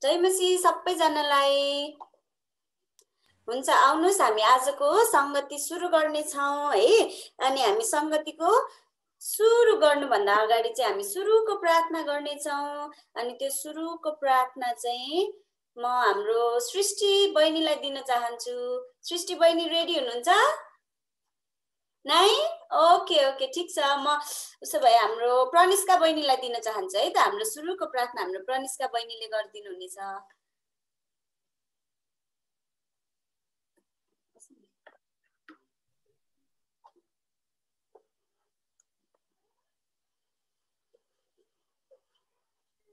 जय मसी सबैजनालाई। हुन्छ, आउनुहोस् हामी आजको संगति सुरु गर्नेछौँ है। अनि हामी संगतिको सुरु गर्नुभन्दा अगाडि चाहिँ हामी सुरुको प्रार्थना गर्नेछौँ। अनि त्यो सुरुको प्रार्थना चाहिँ म हाम्रो सृष्टि बहिनीलाई दिन चाहन्छु। सृष्टि बहिनी रेडी हुनुहुन्छ? नै? ओके ओके, ठिक छ। म उसो भए हाम्रो प्रनिष्का बहिनीलाई दिन चाहन्छु है त। हाम्रो सुरुको प्रार्थना हाम्रो प्रनिष्का बहिनीले गरिदिनु हुनेछ।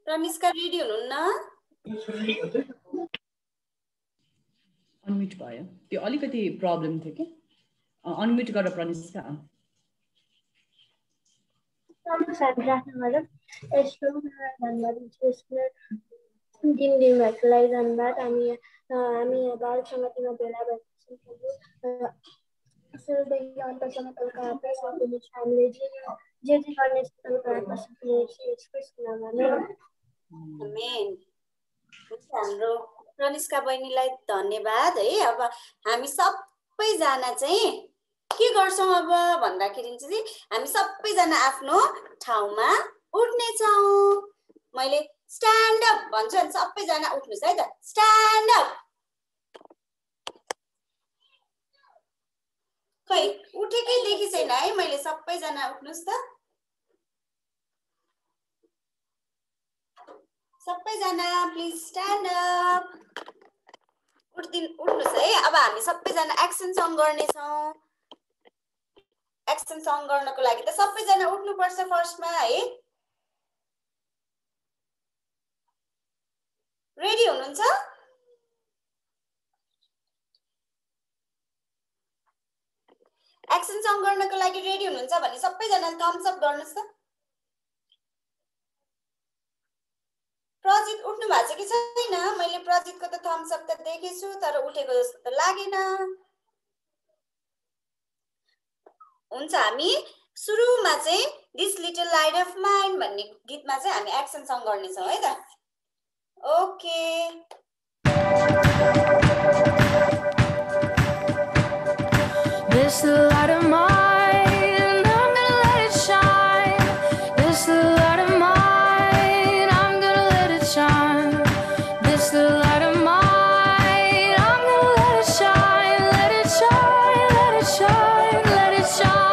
प्रनिष्का रेडी हुनुहुन्न? अनम्युट भयो, त्यो अलिकति प्रब्लम थियो कि। अनम्युट गर प्रनिष्का। दिनभरको लागि धन्यवाद। हामी बाल सङ्गतिमा भेला भएका छौँ। सुरुदेखि अन्तसम्म तपाईँको हातमा सकिनेछ। हामीले जे गर्ने तपाईँको हातमा सकिनेछ। आमेन। हाम्रो प्रनिष्का बहिनीलाई धन्यवाद है। अब हामी सबैजना चाहिँ के गर्छौँ अब भन्दाखेरि चाहिँ हामी सबैजना आफ्नो ठाउँमा उठ्नेछौँ। मैले स्ट्यान्ड अप भन्छु अनि सबैजना उठ्नुस् है त। Stand up. खै उठेकै देखि छैन है मैले। सबैजना उठ्नुस् त। सबैजना प्लिज स्ट्यान्ड अप। उठ्नुस् है। अब हामी सबैजना एक्सन सङ गर्नेछौँ। एक्सन सङ गर्नको लागि त सबैजना उठ्नुपर्छ फर्स्टमा है। रेडी हुनुहुन्छ? एक्सन सङ गर्नको लागि रेडी हुनुहुन्छ भने सबैजना थम्स अप गर्नुस् त। प्रजित उठ्नु भएको छ कि छैन? मैले प्रजितको त थम्स अप त देखेछु तर उठेको जस्तो त लागेन। हुन्छ, हामी सुरुमा चाहिँ this little light of mine भन्ने गीतमा चाहिँ हामी एक्सन सङ गर्नेछौँ है त। Okay. This light of mine, I'm gonna let it shine. This light of mine, I'm gonna let it shine. This light of mine, I'm gonna let it shine. Let it shine, let it shine, let it shine.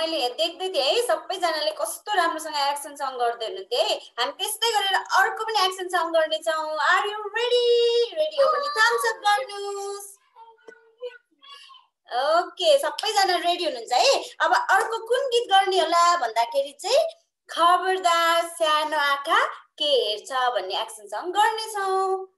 मैले देख्दै थिएँ है सबैजनाले कस्तो राम्रोसँग action song गर्दै हुनुहुन्थ्यो है। हामी त्यस्तै गरेर अर्को पनि एक्सन सङ गर्नेछौँ। Are you ready? रेडी हो भने थम्स अप गर्नुहोस्। ओके, सबैजना रेडी हुनुहुन्छ है। अब अर्को कुन गीत गर्ने होला भन्दाखेरि चाहिँ खबरदार सानो आँखा के हेर्छ भन्ने एक्सन सङ गर्नेछौँ।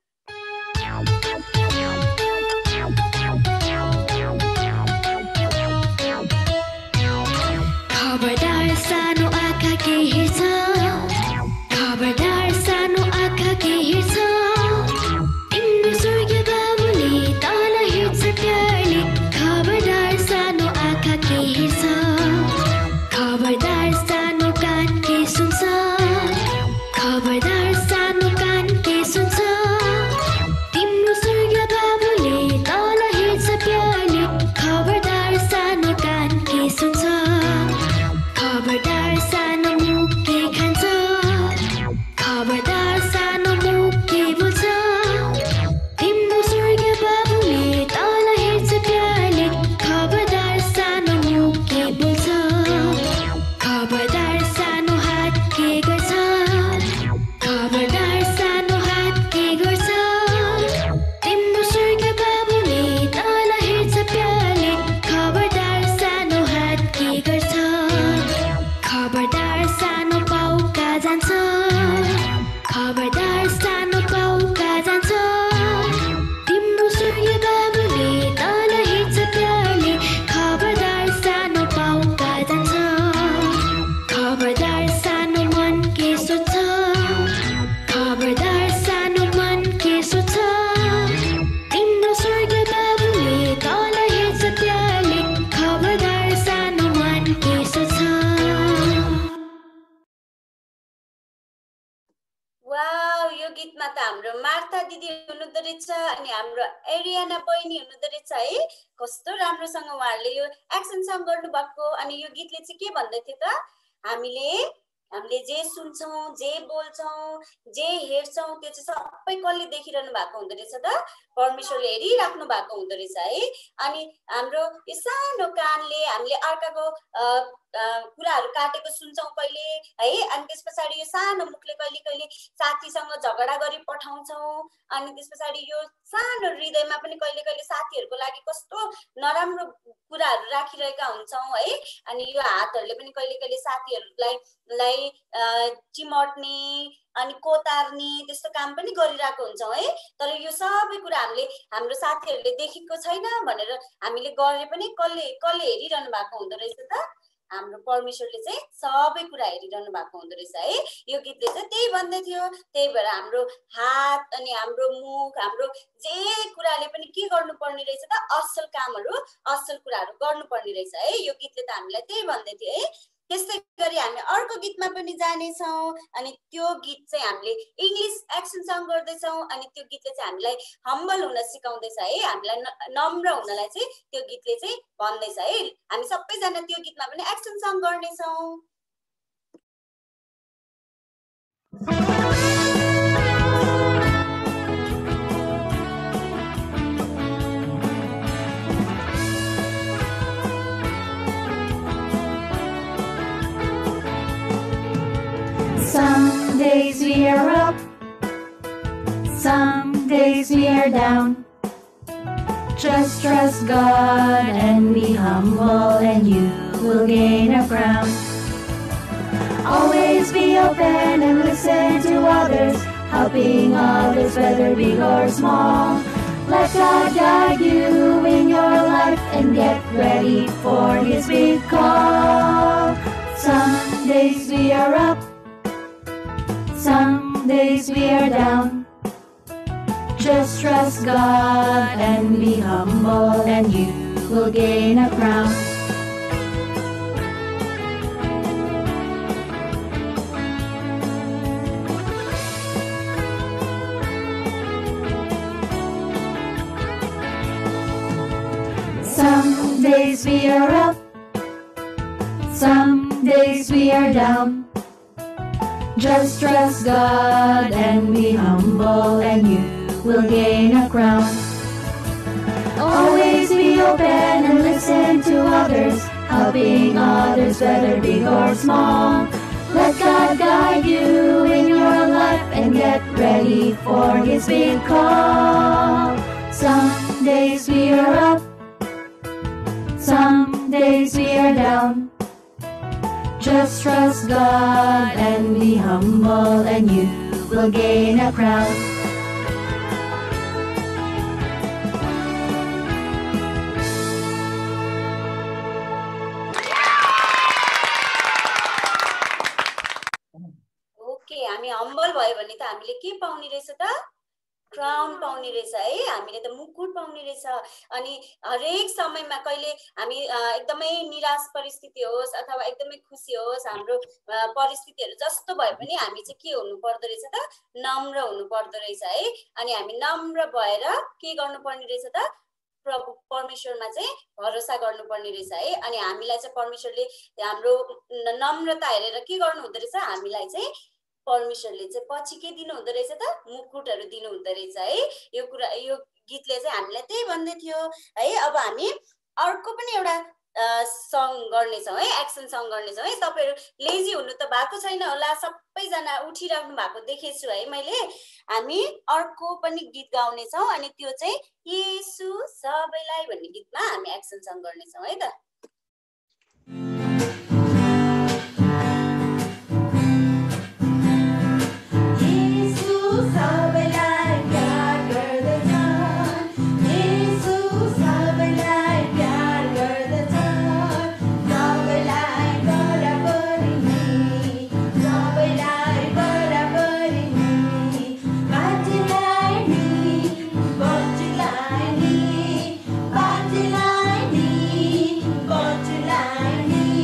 खबरदार सानो आँखा के हेर्छ, खबरदार सानो आँखा के हेर्छ, तिम्रो स्वर्गीय बाबुले तल हेर्छ प्यारले। खबरदार सानो आँखा के हेर्छ, खबरदार सानो कान के सुन्छ, खबरदार सानो कान के सुन्छ, तिम्रो स्वर्गीय बाबुले तल हेर्छ प्यारले। खबरदार सानो कान के सुन्छ, खबरदार सानो मुख के खान्छ, खबरदार सानो मुख के बोल्छ, तिम्रो स्वर्गीय बाबुले तल हेर्छ प्यारले। खबरदार सानो मुख के बोल्छ, खबरदार सानो हात के गर्छ, खबरदार सानो हात के गर्छ, तिम्रो स्वर्गीय बाबुले तल हेर्छ प्यारले। खबरदार सानो हात के गर्छ, खबरदार सानो पाउका जान्छ, खबरदार सानो पाउका जान्छ, तिम्रो स्वर्गीय बाबुले तल हेर्छ प्यारले। खबरदार सानो पाउका जान्छ, खबरदार सानो मन के सोच्छ, खबरदार सानो मन के सोच्छ, तिम्रो स्वर्गीय बाबुले तल हेर्छ प्यारले। खबरदार सानो मन के सोच्छ। वाउ, यो गीतमा त हाम्रो मार्था दिदी हुनुहुँदो रहेछ अनि हाम्रो एरियाना बहिनी हुनुहुँदो रहेछ है। कस्तो राम्रोसँग उहाँहरूले यो एक्सन सङ गर्नुभएको। अनि यो गीतले चाहिँ के भन्दै थियो त, हामीले जे सुन्छौँ, जे बोल्छौँ, जे हेर्छौँ त्यो चाहिँ सबै कसले देखिरहनु भएको हुँदो रहेछ त, परमेश्वरले हेरिराख्नु भएको हुँदो रहेछ है। अनि हाम्रो यो सानो कानले हामीले अर्काको कुराहरू काटेको सुन्छौँ कहिले है। अनि त्यस पछाडि यो सानो मुखले कहिले कहिले साथीसँग झगडा गरी पठाउँछौँ। अनि त्यस पछाडि यो सानो हृदयमा पनि कहिले कहिले साथीहरूको लागि कस्तो नराम्रो कुराहरू राखिरहेका हुन्छौँ है। अनि यो हातहरूले पनि कहिले कहिले साथीहरूलाई चिमट्ने अनि कोतार्ने त्यस्तो काम पनि गरिरहेको हुन्छौँ है। तर यो सबै कुरा हाम्रो साथीहरूले देखेको छैन भनेर हामीले गरे पनि कसले हेरिरहनु भएको हुँदो रहेछ त, हाम्रो परमेश्वरले चाहिँ सबै कुरा हेरिरहनु भएको हुँदो रहेछ है। यो गीतले चाहिँ त्यही भन्दै थियो। त्यही भएर हाम्रो हात अनि हाम्रो मुख, हाम्रो जे कुराले पनि के गर्नुपर्ने रहेछ त, असल कामहरू, असल कुराहरू गर्नुपर्ने रहेछ है। यो गीतले त हामीलाई त्यही भन्दै थियो है। त्यस्तै गरी हामी अर्को गीतमा पनि जानेछौँ। अनि त्यो गीत चाहिँ हामीले इङ्ग्लिस एक्सन सङ गर्दैछौँ। अनि त्यो गीतले चाहिँ हामीलाई हम्बल हुन सिकाउँदैछ है, हामीलाई नम्र हुनलाई चाहिँ त्यो गीतले चाहिँ भन्दैछ है। हामी सबैजना त्यो गीतमा पनि एक्सन सङ गर्नेछौँ। Some days we are up, some days we are down. Just trust God and be humble and you will gain a crown. Always be open and listen to others, helping others whether big or small. Let God guide you in your life and get ready for His big call. Some days we are up, some days we are down. Just trust God and be humble and you will gain a crown. Some days we are up, some days we are down. Just trust God and be humble and you will gain a crown. Always be open and listen kind to others, helping others, whether big or small. Let God guide you in your life and get ready for His big call. Some days we are up, some days we are down. Just trust God and be humble, and you will gain a crown. Okay, हामी humble भयो भने त हामीले के पाउने रहेछ त? Crown पाउने रहेछ है, हामीले त मुकुट पाउने रहेछ। अनि हरेक समयमा कहिले हामी एकदमै निराश परिस्थिति होस् अथवा एकदमै खुसी होस्, हाम्रो परिस्थितिहरू जस्तो भए पनि हामी चाहिँ के हुनु पर्दो रहेछ त? नम्र हुनु पर्दो रहेछ है। अनि हामी नम्र भएर के गर्नुपर्ने रहेछ त? प्रभु परमेश्वरमा चाहिँ भरोसा गर्नुपर्ने रहेछ है। अनि हामीलाई चाहिँ परमेश्वरले हाम्रो नम्रता हेरेर के गर्नु हुँदो रहेछ? हामीलाई चाहिँ परमेश्वरले चाहिँ पछि के दिनु हुँदो रहेछ त? मुकुटहरू दिनु हुँदो रहेछ है। यो कुरा, यो गीतले चाहिँ हामीलाई त्यही भन्दै थियो है। अब हामी अर्को पनि एउटा सङ गर्नेछौँ है, एक्सन सङ गर्नेछौँ है। तपाईँहरू लेजी हुनु त भएको छैन होला, सबैजना उठिराख्नु भएको देखेछु है मैले। हामी अर्को पनि गीत गाउनेछौँ, अनि त्यो चाहिँ येशू सबैलाई भन्ने गीतमा हामी एक्सन सङ गर्नेछौँ है त। Bye.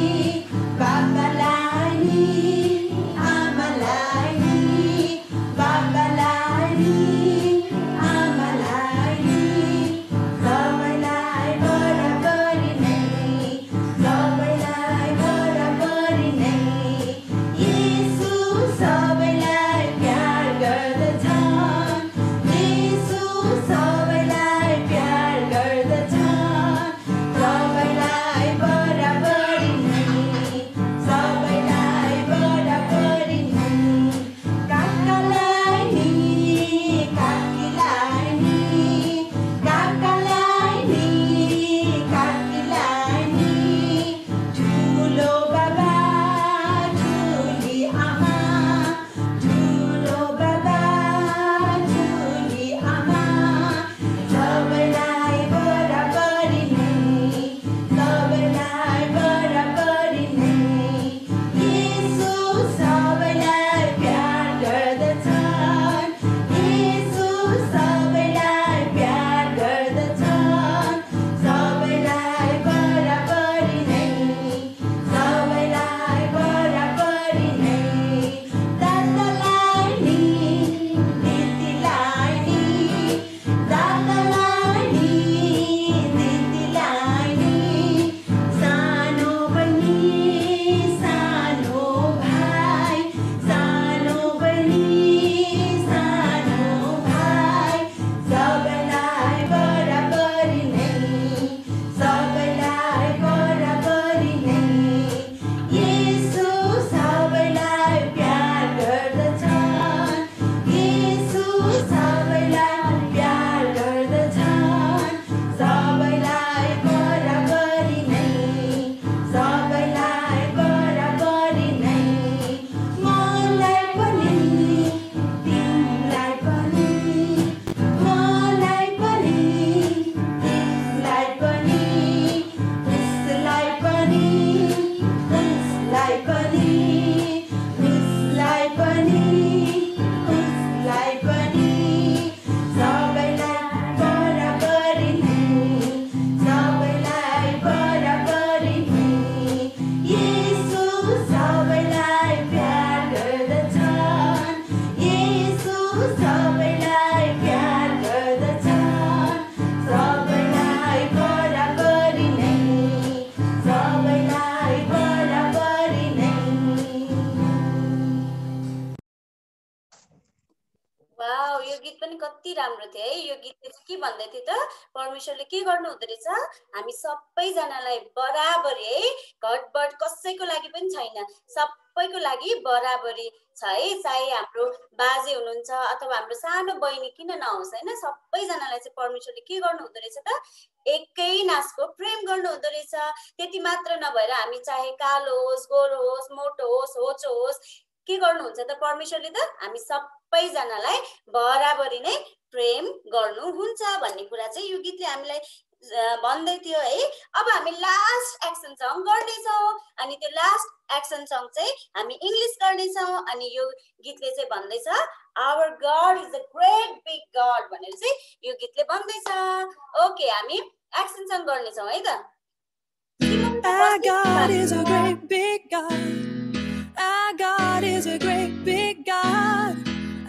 राम्रो थियो है। यो गीतले चाहिँ के भन्दै थियो त, परमेश्वरले के गर्नु हुँदो रहेछ, हामी सबैजनालाई बराबरी है, घटबड कसैको लागि पनि छैन, सबैको लागि बराबरी छ है। चाहे हाम्रो बाजे हुनुहुन्छ अथवा हाम्रो सानो बहिनी किन नहोस् होइन, सबैजनालाई चाहिँ परमेश्वरले के गर्नु हुँदो रहेछ त, एकै नासको प्रेम गर्नु हुँदो रहेछ। त्यति मात्र नभएर हामी चाहे कालो होस्, गोरो होस्, मोटो होस्, होचो होस्, के गर्नुहुन्छ त परमेश्वरले त, हामी सबैजनालाई बराबरी नै प्रेम गर्नुहुन्छ भन्ने कुरा चाहिँ यो गीतले हामीलाई भन्दै थियो है। अब हामी लास्ट एक्सन सङ गर्नेछौँ अनि त्यो लास्ट एक्सन सङ चाहिँ हामी इङ्ग्लिस गर्नेछौँ। अनि यो गीतले चाहिँ भन्दैछ our God is a great big God भनेर चाहिँ यो गीतले भन्दैछ। ओके, हामी एक्सन सङ गर्नेछौँ है त। Our God is a great big God. Our God is a great big God.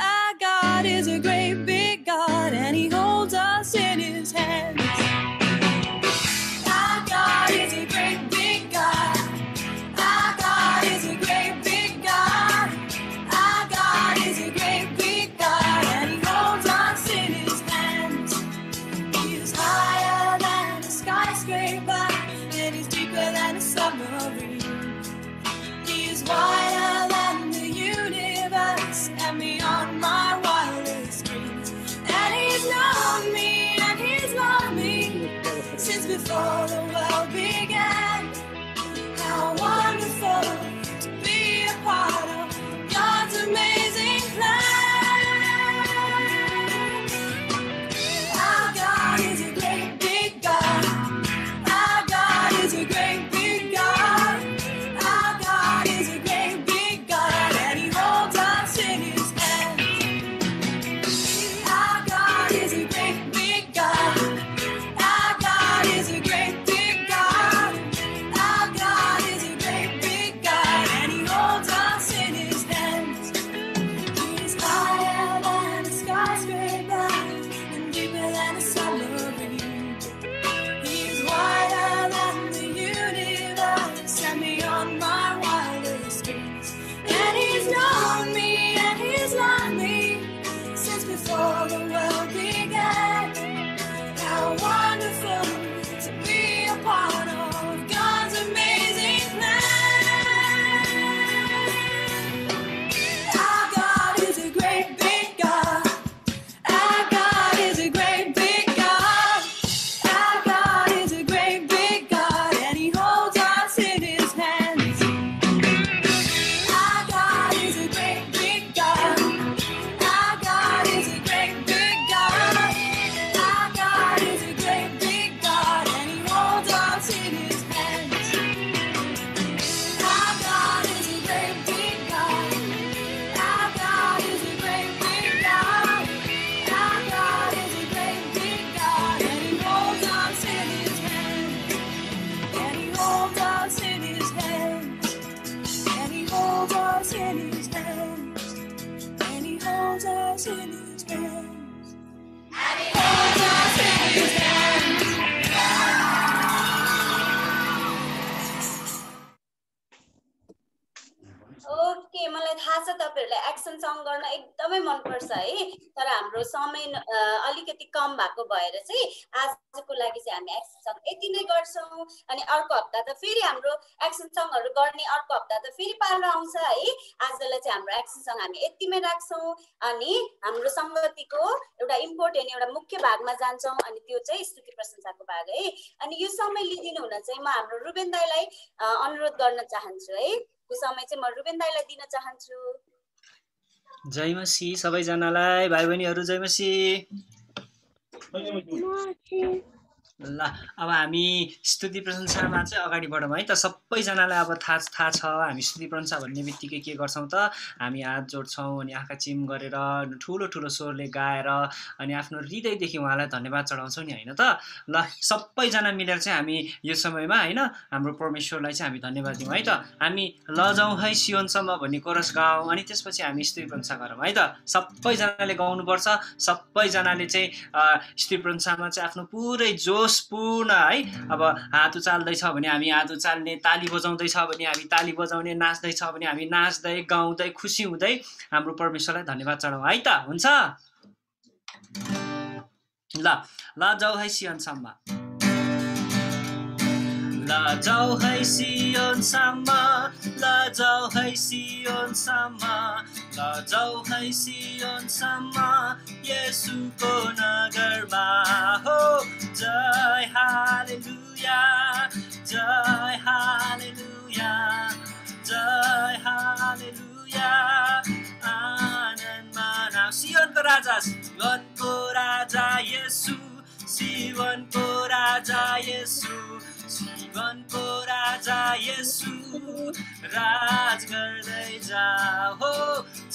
Our God is a great big God, and He holds us in His hands. Our God is a great big God. Our God is a great big God. Our God is a great big God, and He holds us in His hands. He is higher than a skyscraper, and He's deeper than a submarine. He is wider than the universe and beyond my wildest dreams. And He's known me and He's loved me since before the world began. How wonderful to be a part of God's amazing plan. Our God is a great big God. Our God is a great big God. Our God is a great big God, and He holds us in His hands. Our God is a great big God. Our God is a great big God. Our God is a great big God, and He holds us in His hands. He is higher than a skyscraper and deeper than a submarine. He is wider than the universe and beyond my wildest dreams. And He's known me and He's loved me since before the world began. How wonderful to be a part of God's amazing plan. Our God is a great big God. Our God is a great big God. Our God is a great big God, and He holds us in His hands. Our God is a great big God. Our God is a great big God. Our God is a great big God, and He holds us in His hands. Our God is a great big God. Our God is a great big God. Our God is a great big God, and He holds us in His hands. And He holds us in His hands. And He holds us in His hands. And He holds us in His hands. And He holds us in His hands. Okay, मलाई थाहा छ तपाईहरुलाई action song गर्न एकदमै मन पर्छ है, तर हाम्रो समय अलिकति कम भएको भएर चाहिँ आजको लागि चाहिँ हामी एक्सन सङ यति नै गर्छौं। अनि अर्को हप्ता त फेरि हाम्रो एक्सन सङहरु गर्ने अर्को हप्ता त फेरि पालो आउँछ है। आजलाई चाहिँ हाम्रो एक्सन सङ हामी यतिमै राख्छौं अनि हाम्रो संगतिको एउटा इम्पोर्टेन्ट एउटा मुख्य भागमा जान्छौं, अनि त्यो चाहिँ स्तुति प्रशंसाको भाग है। अनि यो समय लिदिनु हुन चाहिँ म हाम्रो रुबेन दाइलाई अनुरोध गर्न चाहन्छु है। यो समय चाहिँ म रुबेन दाइलाई दिन चाहन्छु। जय मसी सबैजनालाई, भाइ बहिनीहरु जय मसी। ल अब हामी स्तुति प्रशंसामा चाहिँ अगाडि बढौँ है त। सबैजनालाई अब थाहा छ हामी स्तुति प्रशंसा भन्ने बित्तिकै के गर्छौं त, हामी हात जोड्छौं अनि आँखा चिम गरेर ठुलो ठुलो स्वरले गाएर अनि आफ्नो हृदयदेखि उहाँलाई धन्यवाद चढाउँछौं नि हैन त। ल सबैजना मिलेर चाहिँ हामी यो समयमा हैन हाम्रो परमेश्वरलाई चाहिँ हामी धन्यवाद दिउँ है त। हामी लजाउँ है सियोनसम्म भन्ने कोरस गाउँ अनि त्यसपछि हामी स्तुति प्रशंसा गरौँ है त। सबैजनाले गाउनुपर्छ। सबैजनाले चाहिँ स्तुति प्रशंसामा चाहिँ आफ्नो पुरै जोशपूर्ण है, अब हात उचाल्दैछ भने हामी हात उचाल्ने, ताली बजाउँदैछ भने हामी ताली बजाउने, नाच्दैछ भने हामी नाच्दै गाउँदै खुसी हुँदै हाम्रो परमेश्वरलाई धन्यवाद चढाउँ है त। हुन्छ ल जाऊ है सियोनसम्म ल जाऊ है सियोनसम्म ल जाऊ है सियोनसम्म ल जाऊ है सियोनसम्म येशूको नगरमा हो जय हालेलुया जय हालेलुया जय हालेलुया आनन्द मनाऊ सियोनको राजा येशू सियोनको राजा येशू जीवनको राजा येशू राज गर्दै जाऊ हो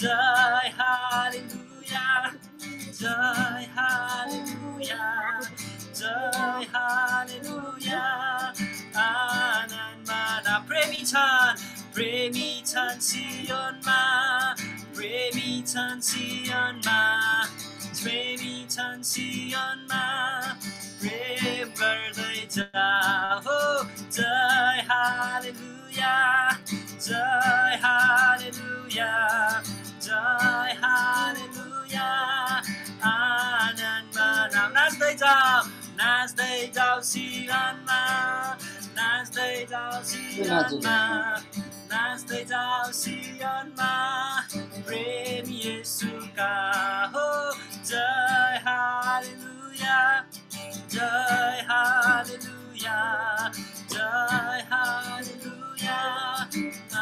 जय हालेलुया जय हालेलुया जय हालेलुया आनन्द मनाऊ प्रेमी छन् सियोनमा प्रेमी छन् सियोनमा प्रेमी छन् सियोनमा प्रेम गर्दै जाऊ हो जय हालेलुया जय हालेलुया जय हालेलुया आनन्द मनाऊ नाच्दै जाऊ सियोनमा नाच्दै जाऊ सियोनमा नाच्दै जाऊ सियोनमा प्रेम येशूका हो जय हालेलुया जय हालेलुया जय हालेलुया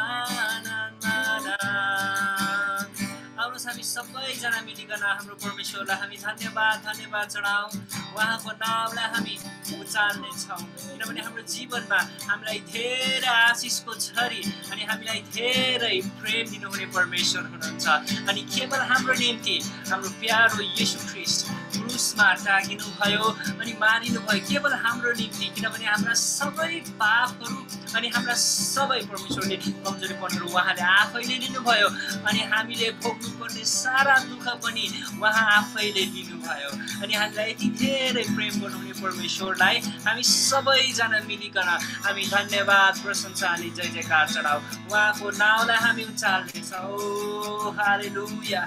आनन्द मनाऊ आउनुहोस् हामी सबैजना मिलिकन हाम्रो परमेश्वरलाई हामी धन्यवाद चढाउँ उहाँको नामलाई हामी उचाल्नेछौँ किनभने हाम्रो जीवनमा हामीलाई धेरै आशिषको झरी अनि हामीलाई धेरै प्रेम दिनुहुने परमेश्वर हुनुहुन्छ अनि केवल हाम्रो निम्ति हाम्रो प्यारो येशू ख्रीष्ट क्रुसमा टाँगिनु भयो अनि मारिनु भयो केवल हाम्रो निम्ति किनभने हाम्रा सबै पापहरू अनि हाम्रा सबै परमेश्वरले कमजोरीपनहरू उहाँले आफैले लिनुभयो अनि हामीले भोग्नुपर्ने सारा दुःख पनि उहाँ आफैले लिनुभयो अनि हामीलाई यति धेरै प्रेम गर्नुहुने परमेश्वरलाई हामी सबैजना मिलिकन हामी धन्यवाद प्रशंसा अनि जय जयकार चढाऊ उहाँको नाउँलाई हामी उचाल्नेछौँ हालेलुया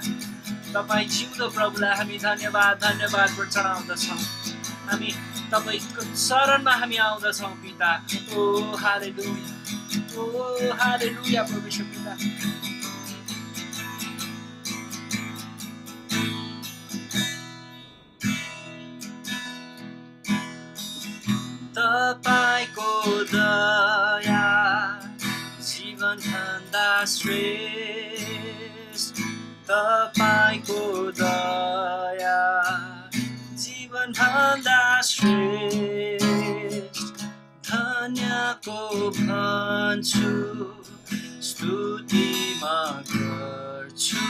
तपाईँ जिउँदो प्रभुलाई हामी धन्यवाद चढाउँदछौँ हामी तपाईँको शरणमा हामी आउँदछौँ पिता ओ हालेलुया परमेश्वर पिता तपाईको दया जीवनभन्दा श्रेष्ठ तपाईको दया जीवनभन्दा श्रेष्ठ धन्यको भन्छु स्तुति म गर्छु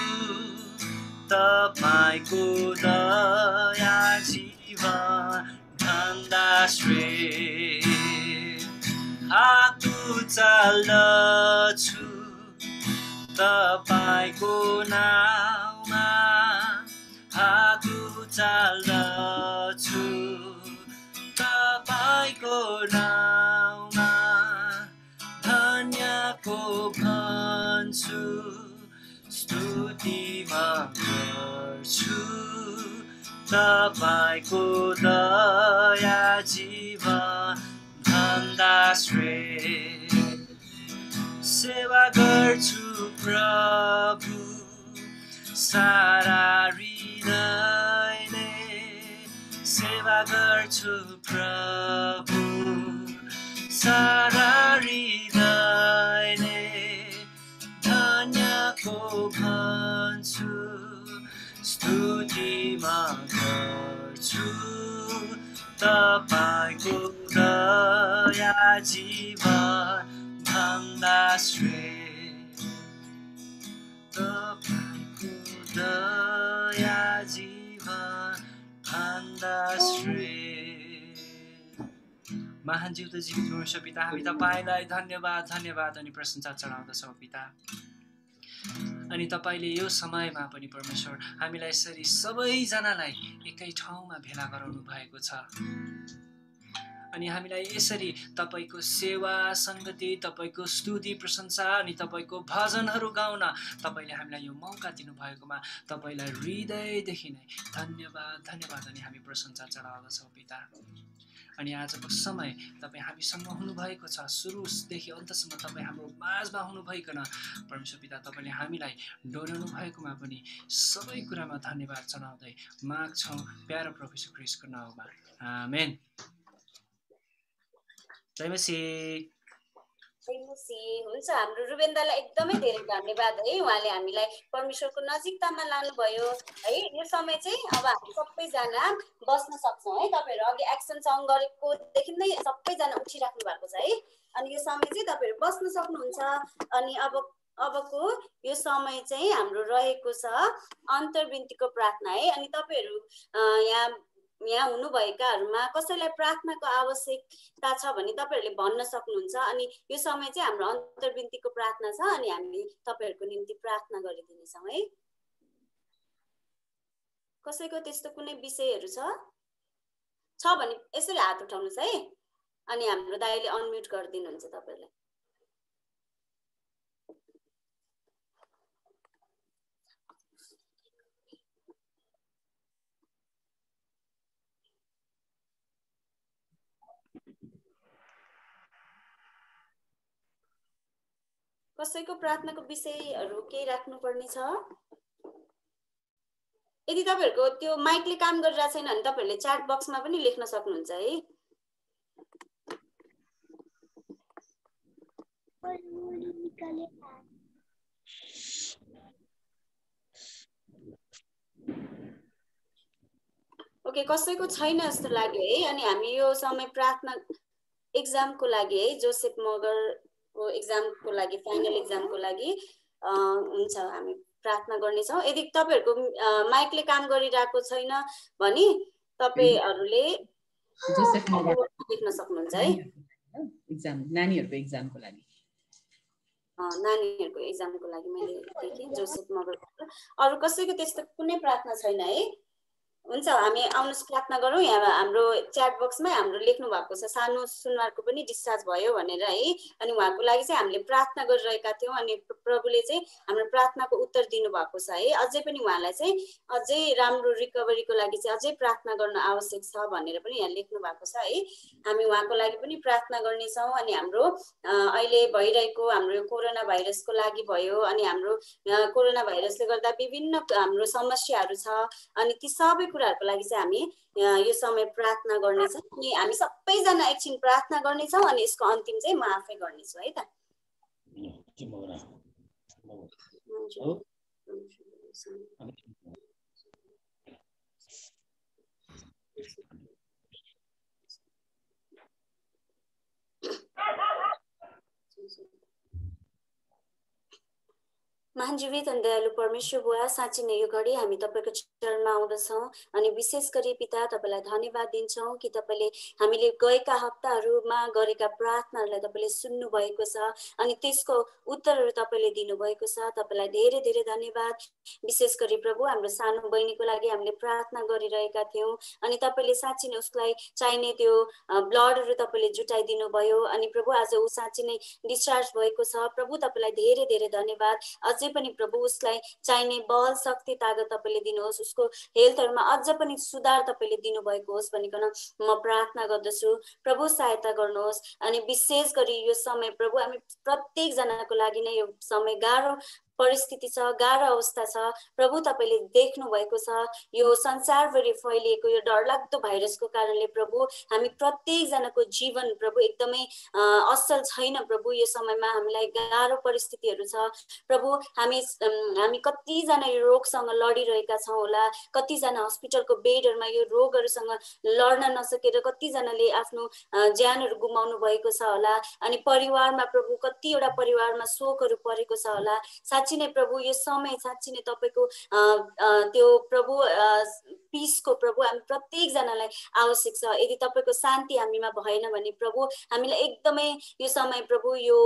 तपाईको दया जीवनभन्दा श्रेष्ठ हात उचाल्दछु तपाईको नाममा हात उचाल्दछु तपाईँको नाममा धन्यको भन्छु स्तुति म गर्छु तपाईँको दया जीवनभन्दा श्रेष्ठ सेवा गर्छु प्रभु सारा हृदयले सेवा गर्छु प्रभु सारा हृदयले धन्यको भन्छु स्तुति म गर्छु तपाईँको दया जीवनभन्दा श्रेष्ठ तपाईँको दया जीवनभन्दा श्रेष्ठ महान जीवित परमेश्वर पिता हामी तपाईँलाई धन्यवाद अनि प्रशंसा चढाउँदछौँ पिता अनि तपाईँले यो समयमा पनि परमेश्वर हामीलाई यसरी सबैजनालाई एकै ठाउँमा भेला गराउनु भएको छ अनि हामीलाई यसरी तपाईको सेवा संगति तपाईको स्तुति प्रशंसा अनि तपाईको भजनहरू गाउन तपाईले हामीलाई यो मौका दिनुभएकोमा तपाईलाई हृदयदेखि नै धन्यवाद धन्यवाद अनि हामी प्रशंसा चढाउँदछौँ पिता। अनि आजको समय तपाईँ हामीसँग हुनुभएको छ, सुरुदेखि अन्तसम्म तपाईँ हाम्रो माझमा हुनुभइकन परमेश्वर पिता तपाईँले हामीलाई डोर्याउनु भएकोमा पनि सबै कुरामा धन्यवाद जनाउँदै माग्छौँ प्यारो प्रभु यीशु ख्रीष्टको नाममा, आमेन। जय मसीह। हुन्छ, हाम्रो रुबेन दालाई एकदमै धेरै धन्यवाद है, उहाँले हामीलाई परमेश्वरको नजिकतामा लानुभयो है। यो समय चाहिँ अब हामी सबैजना बस्न सक्छौँ है। तपाईँहरू अघि एक्सन सङ गरेकोदेखि नै सबैजना उठिराख्नु भएको छ है। अनि यो समय चाहिँ तपाईँहरू बस्न सक्नुहुन्छ। अनि अबको यो समय चाहिँ हाम्रो रहेको छ अन्तर्विन्तीको प्रार्थना है। अनि तपाईँहरू यहाँ हुनुभएकाहरूमा कसैलाई प्रार्थनाको आवश्यकता छ भने तपाईँहरूले भन्न सक्नुहुन्छ। अनि यो समय चाहिँ हाम्रो अन्तर्विन्तीको प्रार्थना छ अनि हामी तपाईँहरूको निम्ति प्रार्थना गरिदिनेछौँ है। कसैको त्यस्तो कुनै विषयहरू छ भने यसरी हात उठाउनुहोस् है। अनि हाम्रो दाइले अनम्युट गरिदिनुहुन्छ तपाईँलाई। कसैको प्रार्थनाको विषयहरू केही राख्नुपर्ने छ? यदि तपाईँहरूको त्यो माइकले काम गरिरहेको छैन भने तपाईँहरूले च्याट बक्समा पनि लेख्न सक्नुहुन्छ है। ओके, कसैको छैन जस्तो लाग्यो है। अनि हामी यो समय प्रार्थना एक्जामको लागि है, जोसेफ मगरको एक्जामको लागि, फाइनल एक्जामको लागि हुन्छ, हामी प्रार्थना गर्नेछौँ। यदि तपाईँहरूको माइकले काम गरिरहेको छैन भने तपाईँहरूले लेख्न सक्नुहुन्छ है। नानीहरूको एक्जामको लागि मैले देखेँ जोसेफ मगर। अरू कसैको त्यस्तो कुनै प्रार्थना छैन है। हुन्छ, हामी आउनुहोस् प्रार्थना गरौँ। यहाँ हाम्रो च्याट बक्समै हाम्रो लेख्नु भएको छ सानो सुनवारको पनि डिस्चार्ज भयो भनेर है। अनि उहाँको लागि चाहिँ हामीले प्रार्थना गरिरहेका थियौँ। अनि प्रभुले चाहिँ हाम्रो प्रार्थनाको उत्तर दिनुभएको छ है। अझै पनि उहाँलाई चाहिँ अझै राम्रो रिकभरीको लागि चाहिँ अझै प्रार्थना गर्न आवश्यक छ भनेर पनि यहाँ लेख्नु भएको छ है। हामी उहाँको लागि पनि प्रार्थना गर्नेछौँ। अनि हाम्रो अहिले भइरहेको हाम्रो कोरोना भाइरसको लागि भयो, अनि हाम्रो कोरोना भाइरसले गर्दा विभिन्न हाम्रो समस्याहरू छ। अनि ती सबै कुराहरूको लागि चाहिँ हामी यो समय प्रार्थना गर्नेछौँ। अनि हामी सबैजना एकछिन प्रार्थना गर्नेछौँ अनि यसको अन्तिम चाहिँ म आफै गर्नेछु है त। महाजीवित अनि दयालु परमेश्वर बुवा, साँच्चै नै यो घडी हामी तपाईँको चरणमा आउँदछौँ। अनि विशेष गरी पिता तपाईँलाई धन्यवाद दिन्छौँ कि तपाईँले हामीले गएका हप्ताहरूमा गरेका प्रार्थनाहरूलाई तपाईँले सुन्नु भएको छ अनि त्यसको उत्तरहरू तपाईँले दिनुभएको छ। तपाईँलाई धेरै धेरै धन्यवाद। विशेष गरी प्रभु हाम्रो सानो बहिनीको लागि हामीले प्रार्थना गरिरहेका थियौँ अनि तपाईँले साँच्चै नै उसलाई चाहिने त्यो ब्लडहरू तपाईँले जुटाइदिनु भयो। अनि प्रभु आज ऊ साँच्चै नै डिस्चार्ज भएको छ। प्रभु तपाईँलाई धेरै धेरै धन्यवाद। अझै पनि प्रभु उसलाई चाहिने बल शक्ति तागत तपाईँले दिनुहोस्। उसको हेल्थहरूमा अझ पनि सुधार तपाईँले दिनुभएको होस् भनिकन म प्रार्थना गर्दछु। प्रभु सहायता गर्नुहोस्। अनि विशेष गरी यो समय प्रभु हामी प्रत्येक जनाको लागि नै यो समय गाह्रो परिस्थिति छ, गाह्रो अवस्था छ। प्रभु तपाईँले देख्नु भएको छ यो संसारभरि फैलिएको यो डरलाग्दो भाइरसको कारणले प्रभु हामी प्रत्येकजनाको जीवन प्रभु एकदमै असल छैन। प्रभु यो समयमा हामीलाई गाह्रो परिस्थितिहरू छ। प्रभु हामी कतिजना यो रोगसँग लडिरहेका छौँ होला, कतिजना हस्पिटलको बेडहरूमा यो रोगहरूसँग लड्न नसकेर कतिजनाले आफ्नो ज्यानहरू गुमाउनु भएको छ होला। अनि परिवारमा प्रभु कतिवटा परिवारमा शोकहरू परेको छ होला। साँच्चै साँच्ची नै प्रभु यो समय साँच्ची नै तपाईँको त्यो प्रभु पिसको प्रभु हामी प्रत्येकजनालाई आवश्यक छ। यदि तपाईँको शान्ति हामीमा भएन भने प्रभु हामीलाई एकदमै यो समय प्रभु यो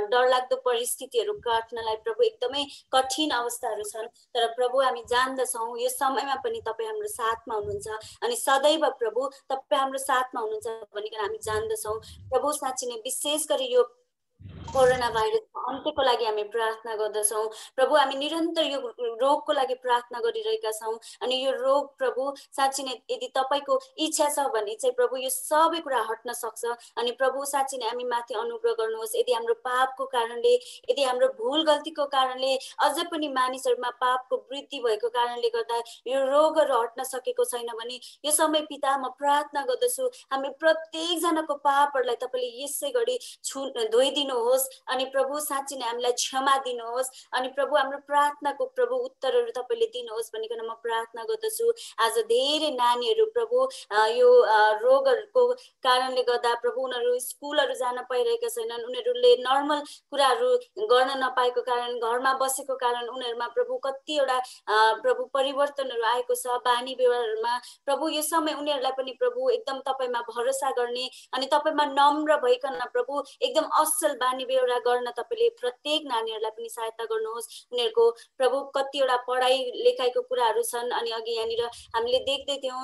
डरलाग्दो परिस्थितिहरू काट्नलाई प्रभु एकदमै कठिन अवस्थाहरू छन्। तर प्रभु हामी जान्दछौँ यो समयमा पनि तपाईँ हाम्रो साथमा हुनुहुन्छ अनि सदैव प्रभु तपाईँ हाम्रो साथमा हुनुहुन्छ भनिकन हामी जान्दछौँ। प्रभु साँच्ची नै विशेष गरी यो कोरोना भाइरसको अन्त्यको लागि हामी प्रार्थना गर्दछौँ। प्रभु हामी निरन्तर यो रोगको लागि प्रार्थना गरिरहेका छौँ अनि यो रोग प्रभु साँच्ची नै यदि तपाईँको इच्छा छ भने चाहिँ प्रभु यो सबै कुरा हट्न सक्छ अनि प्रभु साँच्ची नै हामी माथि अनुग्रह गर्नुहोस्। यदि हाम्रो पापको कारणले यदि हाम्रो भुल गल्तीको कारणले अझ पनि मानिसहरूमा पापको वृद्धि भएको कारणले गर्दा यो रोगहरू हट्न सकेको छैन भने यो समय पिता म प्रार्थना गर्दछु हामी प्रत्येकजनाको पापहरूलाई तपाईँले यसै गरी धोइदिनुहोस् अनि प्रभु साँच्ची नै हामीलाई क्षमा दिनुहोस् अनि प्रभु हाम्रो प्रार्थनाको प्रभु उत्तरहरू तपाईँले दिनुहोस् भनिकन म प्रार्थना गर्दछु। आज धेरै नानीहरू प्रभु यो रोगहरूको कारणले गर्दा प्रभु उनीहरू स्कुलहरू जान पाइरहेका छैनन्। उनीहरूले नर्मल कुराहरू गर्न नपाएको कारण घरमा बसेको कारण उनीहरूमा प्रभु कतिवटा प्रभु परिवर्तनहरू आएको छ बानी व्यवहारहरूमा। प्रभु यो समय उनीहरूलाई पनि प्रभु एकदम तपाईँमा भरोसा गर्ने अनि तपाईँमा नम्र भइकन प्रभु एकदम असल बानी बेहोरा गर्न तपाईँले प्रत्येक नानीहरूलाई पनि सहायता गर्नुहोस्। उनीहरूको प्रभु कतिवटा पढाइ लेखाइको कुराहरू छन् अनि अघि यहाँनिर हामीले देख्दै थियौँ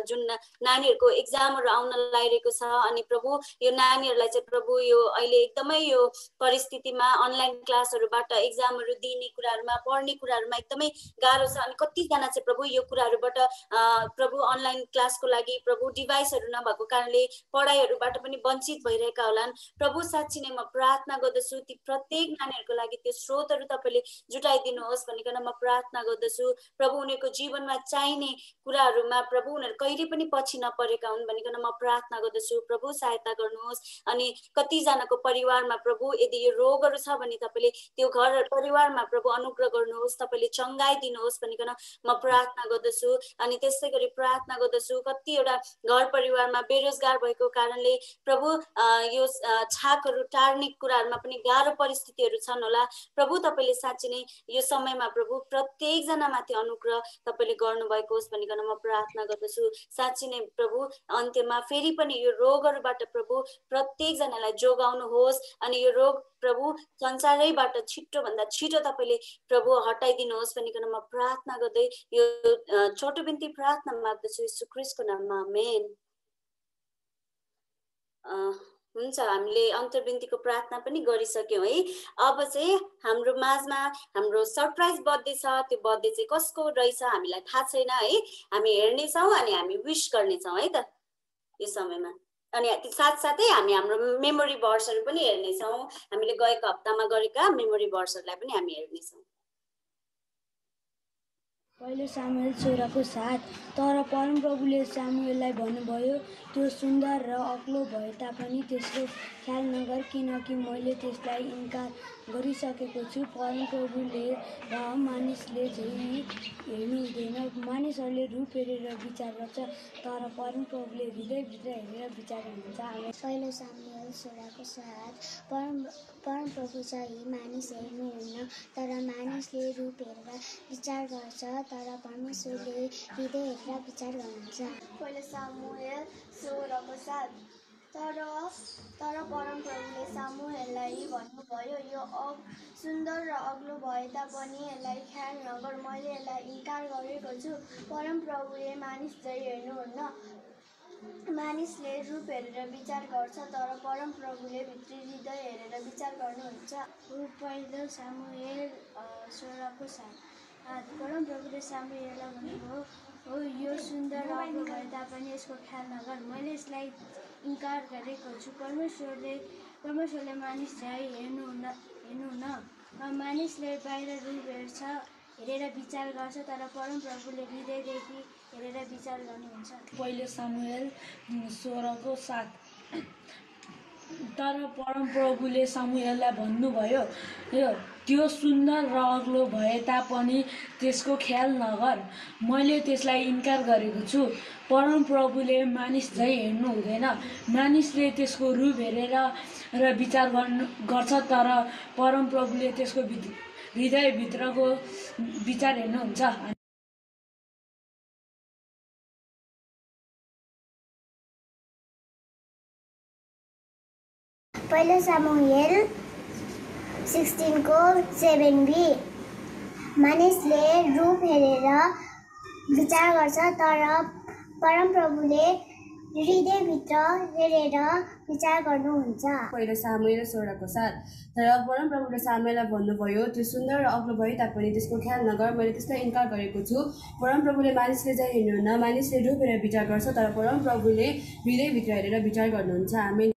जुन नानीहरूको एक्जामहरू आउन लागिरहेको छ अनि प्रभु यो नानीहरूलाई चाहिँ प्रभु यो अहिले एकदमै यो परिस्थितिमा अनलाइन क्लासहरूबाट एक्जामहरू दिने कुराहरूमा पढ्ने कुराहरूमा एकदमै गाह्रो छ अनि कतिजना चाहिँ प्रभु यो कुराहरूबाट प्रभु अनलाइन क्लासको लागि प्रभु डिभाइसहरू नभएको कारणले पढाइहरूबाट पनि वञ्चित भइरहेका होलान्। प्रभु साँच्ची नै म प्रार्थना गर्दछु ती प्रत्येक नानीहरूको लागि त्यो स्रोतहरू तपाईँले जुटाइदिनुहोस् भनिकन म प्रार्थना गर्दछु। प्रभु उनीहरूको जीवनमा चाहिने कुराहरूमा प्रभु उनीहरू कहिले पनि पछि नपरेका हुन् भनिकन म प्रार्थना गर्दछु। प्रभु सहायता गर्नुहोस् अनि कतिजनाको परिवारमा प्रभु यदि यो रोगहरू छ भने तपाईँले त्यो घर परिवारमा प्रभु अनुग्रह गर्नुहोस् तपाईँले चङ्गाइदिनुहोस् भनिकन म प्रार्थना गर्दछु। अनि त्यसै गरी प्रार्थना गर्दछु कतिवटा घर परिवारमा बेरोजगार भएको कारणले प्रभु यो छाकहरू टार्ने कुराहरूमा पनि गाह्रो परिस्थितिहरू छन् होला। प्रभु तपाईँले साँच्ची नै यो समयमा प्रभु प्रत्येकजना माथि अनुग्रह तपाईँले गर्नुभएको होस् भनिकन म प्रार्थना गर्दछु। साँच्ची नै प्रभु अन्त्यमा फेरि पनि यो रोगहरूबाट प्रभु प्रत्येकजनालाई जोगाउनुहोस् अनि यो रोग प्रभु संसारैबाट छिटोभन्दा छिटो तपाईँले प्रभु हटाइदिनुहोस् भनिकन म प्रार्थना गर्दै यो छोटो बिन्ती प्रार्थना माग्दछु यीशु ख्रीष्टको नाममा आमेन। हुन्छ हामीले अन्तर्विन्तीको प्रार्थना पनि गरिसक्यौँ है। अब चाहिँ हाम्रो माझमा हाम्रो सरप्राइज बर्थडे छ। त्यो बर्थडे चाहिँ कसको रहेछ हामीलाई थाहा छैन है। हामी हेर्नेछौँ अनि हामी विश गर्नेछौँ है त यो समयमा। अनि साथसाथै हामी हाम्रो मेमोरी भर्सहरू पनि हेर्नेछौँ। हामीले गएको हप्तामा गरेका मेमोरी भर्सहरूलाई पनि हामी हेर्नेछौँ। पहिले सामुएल 16:7 तर परमप्रभुले सामुएललाई भन्नुभयो त्यो सुन्दर र अग्लो भए तापनि त्यसको ख्याल नगर किनकि मैले त्यसलाई इन्कार गरिसकेको छु। परमप्रभुले र मानिसले झै हेर्नु हुँदैन। मानिसहरूले रूप हेरेर विचार गर्छ तर परमप्रभुले हृदयभित्र हेरेर विचार गर्नुहुन्छ। पहिलो सामुएल 16:7 परमप्रभु चाहिँ मानिस हेर्नुहुन्न तर मानिसले रूप हेरेर विचार गर्छ तर परमेश्वरले हृदय हेरेर विचार गर्नुहुन्छ। पहिलो सामुएल 16:7 तर परमप्रभुले सामुएललाई भन्नुभयो यो सुन्दर र अग्लो भए तापनि यसलाई ख्याल नगर मैले यसलाई इन्कार गरेको छु। परमप्रभुले मानिस झै हेर्नुहुन्न। मानिसले रूप हेरेर विचार गर्छ तर परमप्रभुले भित्री हृदय हेरेर विचार गर्नुहुन्छ। पहिलो सामुएल 16:7 परमप्रभुले सामुएललाई भन्नुभयो हो यो सुन्दर र अग्लो भए तापनि यसको ख्याल नगर मैले यसलाई इन्कार गरेको छु। परमेश्वरले मानिस चाहिँ हेर्नुहुन्न। मानिसले बाहिर रूप हेरेर विचार गर्छ तर परमप्रभुले हृदयदेखि हेरेर विचार गर्नुहुन्छ। पहिलो सामुएल 16:7 तर परमप्रभुले सामुएललाई भन्नुभयो त्यो सुन्दर र अग्लो भए तापनि त्यसको ख्याल नगर मैले त्यसलाई इन्कार गरेको छु। परमप्रभुले मानिस झै हेर्नु हुँदैन। मानिसले त्यसको रूप हेरेर र विचार गर्छ तर परमप्रभुले त्यसको हृदयभित्रको विचार हेर्नुहुन्छ। पहिलो सामुएल 16:7b मानिसले रूप हेरेर विचार गर्छ तर परमप्रभुले हृदयभित्र हेरेर विचार गर्नुहुन्छ। पहिलो सामुएल 16:7 तर परमप्रभुले सामुएललाई भन्नुभयो, त्यो सुन्दर र अग्लो भए तापनि त्यसको ख्याल नगर, मैले त्यसलाई इन्कार गरेको छु। परमप्रभुले मानिसले चाहिँ हेर्नुहुन्न, मानिसले रूप हेरेर विचार गर्छ तर परमप्रभुले हृदयभित्र हेरेर विचार गर्नुहुन्छ। आमेन।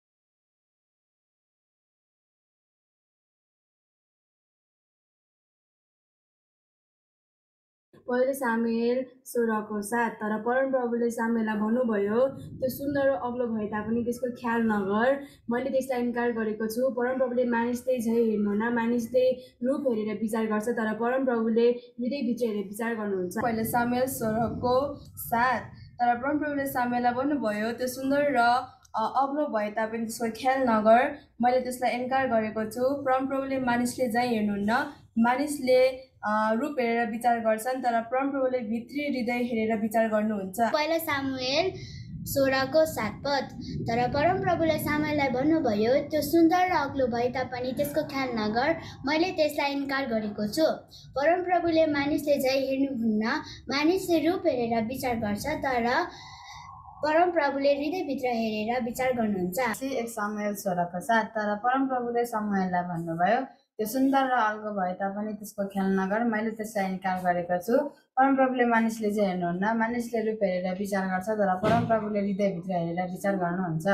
पहिलो सामुएल 16:7 तर परमप्रभुले सामुएललाई भन्नुभयो, त्यो सुन्दर र अग्लो भए तापनि त्यसको ख्याल नगर, मैले त्यसलाई इन्कार गरेको छु। परमप्रभुले मानिसले झै हेर्नुहुन्न, मानिसले रूप हेरेर विचार गर्छ तर परमप्रभुले हृदयभित्र हेरेर विचार गर्नुहुन्छ। पहिलो सामुएल 16:7 तर परमप्रभुले सामुएललाई भन्नुभयो, त्यो सुन्दर र अग्लो भए तापनि त्यसको ख्याल नगर, मैले त्यसलाई इन्कार गरेको छु। परमप्रभुले मानिसले झै हेर्नुहुन्न, मानिसले रूप हेरेर विचार गर्छन् तर परमप्रभुले भित्री हृदय हेरेर विचार गर्नुहुन्छ। पहिलो सामुएल 16:7 तर परमप्रभुले सामुएललाई भन्नुभयो, त्यो सुन्दर र अग्लो भए तापनि त्यसको ख्याल नगर, मैले त्यसलाई इन्कार गरेको छु। परमप्रभुले मानिसले झै हेर्नुहुन्न, मानिसले रूप हेरेर विचार गर्छ तर परमप्रभुले हृदयभित्र हेरेर विचार गर्नुहुन्छ। 1 सामुएल 16:7 तर परमप्रभुले सामुएललाई भन्नुभयो, त्यो सुन्दर र अग्लो भए तापनि त्यसको ख्याल नगर, मैले त्यसलाई इन्कार गरेको छु। परमप्रभुले मानिसले चाहिँ हेर्नुहुन्न, मानिसले रूप हेरेर विचार गर्छ तर परमप्रभुले हृदयभित्र हेरेर विचार गर्नुहुन्छ।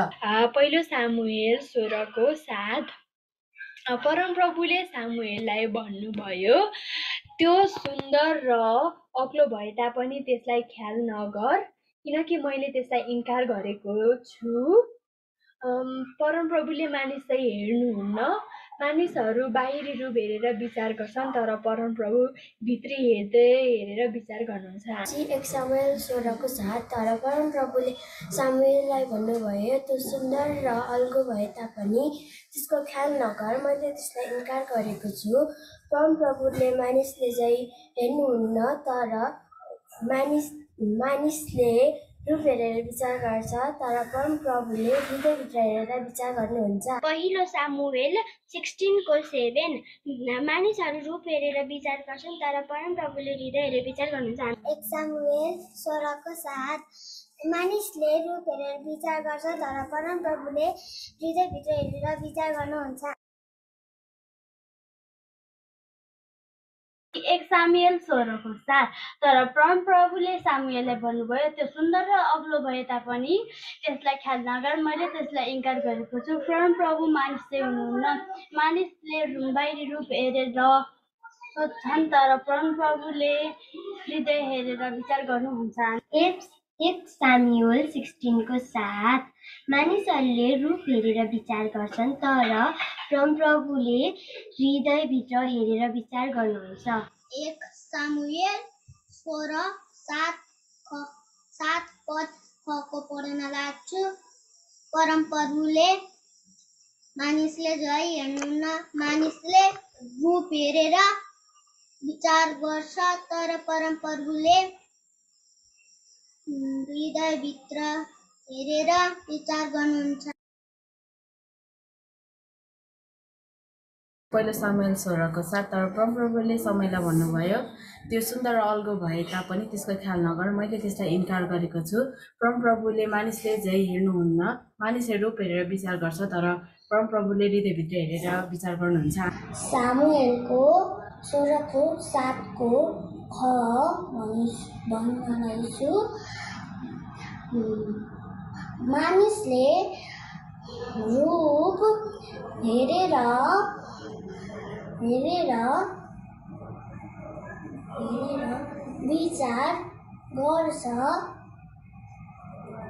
पहिलो सामुएल 16:7 परमप्रभुले सामुएललाई भन्नुभयो, त्यो सुन्दर र अग्लो भए तापनि त्यसलाई ख्याल नगर, किनकि मैले त्यसलाई इन्कार गरेको छु। परमप्रभुले मानिस चाहिँ हेर्नुहुन्न, मानिसहरू बाहिरी रूप हेरेर विचार गर्छन् तर परमप्रभु भित्री हृदय हेरेर विचार गर्नुहुन्छ। 1 सामुएल 16:7 तर परमप्रभुले सामुएललाई भन्नुभयो, त्यो सुन्दर र अग्लो भए तापनि त्यसको ख्याल नगर, मैले त्यसलाई इन्कार गरेको छु। परमप्रभुले मानिसले चाहिँ हेर्नुहुन्न तर मानिसले रूप हेरेर विचार गर्छ तर परमप्रभुले हृदयभित्र हेरेर विचार गर्नुहुन्छ। पहिलो सामुएल 16:7 मानिसहरू रूप हेरेर विचार गर्छन् तर परमप्रभुले हृदय हेरेर विचार गर्नुहुन्छ। 1 सामुएल 16:7 मानिसले रूप हेरेर विचार गर्छ तर परमप्रभुले हृदयभित्र हेरेर विचार गर्नुहुन्छ। 1 सामुएल 16:7 तर परमप्रभुले सामुएललाई भन्नुभयो, त्यो सुन्दर र अग्लो भए तापनि त्यसलाई ख्याल नगर, मैले त्यसलाई इन्कार गरेको छु। परमप्रभु मानिसले हुनुहुन्न, मानिसले बाहिरी रूप हेरेर छन् तर परमप्रभुले हृदय हेरेर विचार गर्नुहुन्छ। 1 सामुएल 16:7 मानिसहरूले रूप हेरेर विचार गर्छन् तर परमप्रभुले हृदयभित्र हेरेर विचार गर्नुहुन्छ। 1 सामुएल 16:7 पद खको पढ्न लाग्छु। परमप्रभुले मानिसले झै हेर्नुहुन्न, मानिसले रूप हेरेर विचार गर्छ तर परमप्रभुले हृदयभित्र हेरेर विचार गर्नुहुन्छ। पहिलो सामुएल 16:7 तर परमप्रभुले सामुएललाई भन्नुभयो, त्यो सुन्दर र अग्लो भए तापनि त्यसको ख्याल नगर, मैले त्यसलाई इन्कार गरेको छु। परमप्रभुले मानिसले झै हेर्नुहुन्न, मानिसले रूप हेरेर विचार गर्छ तर परमप्रभुले हृदयभित्र हेरेर विचार गर्नुहुन्छ। सामुएलको 16:7 ख भन्छु। मानिसले रूप हेरेर विचार गर्छ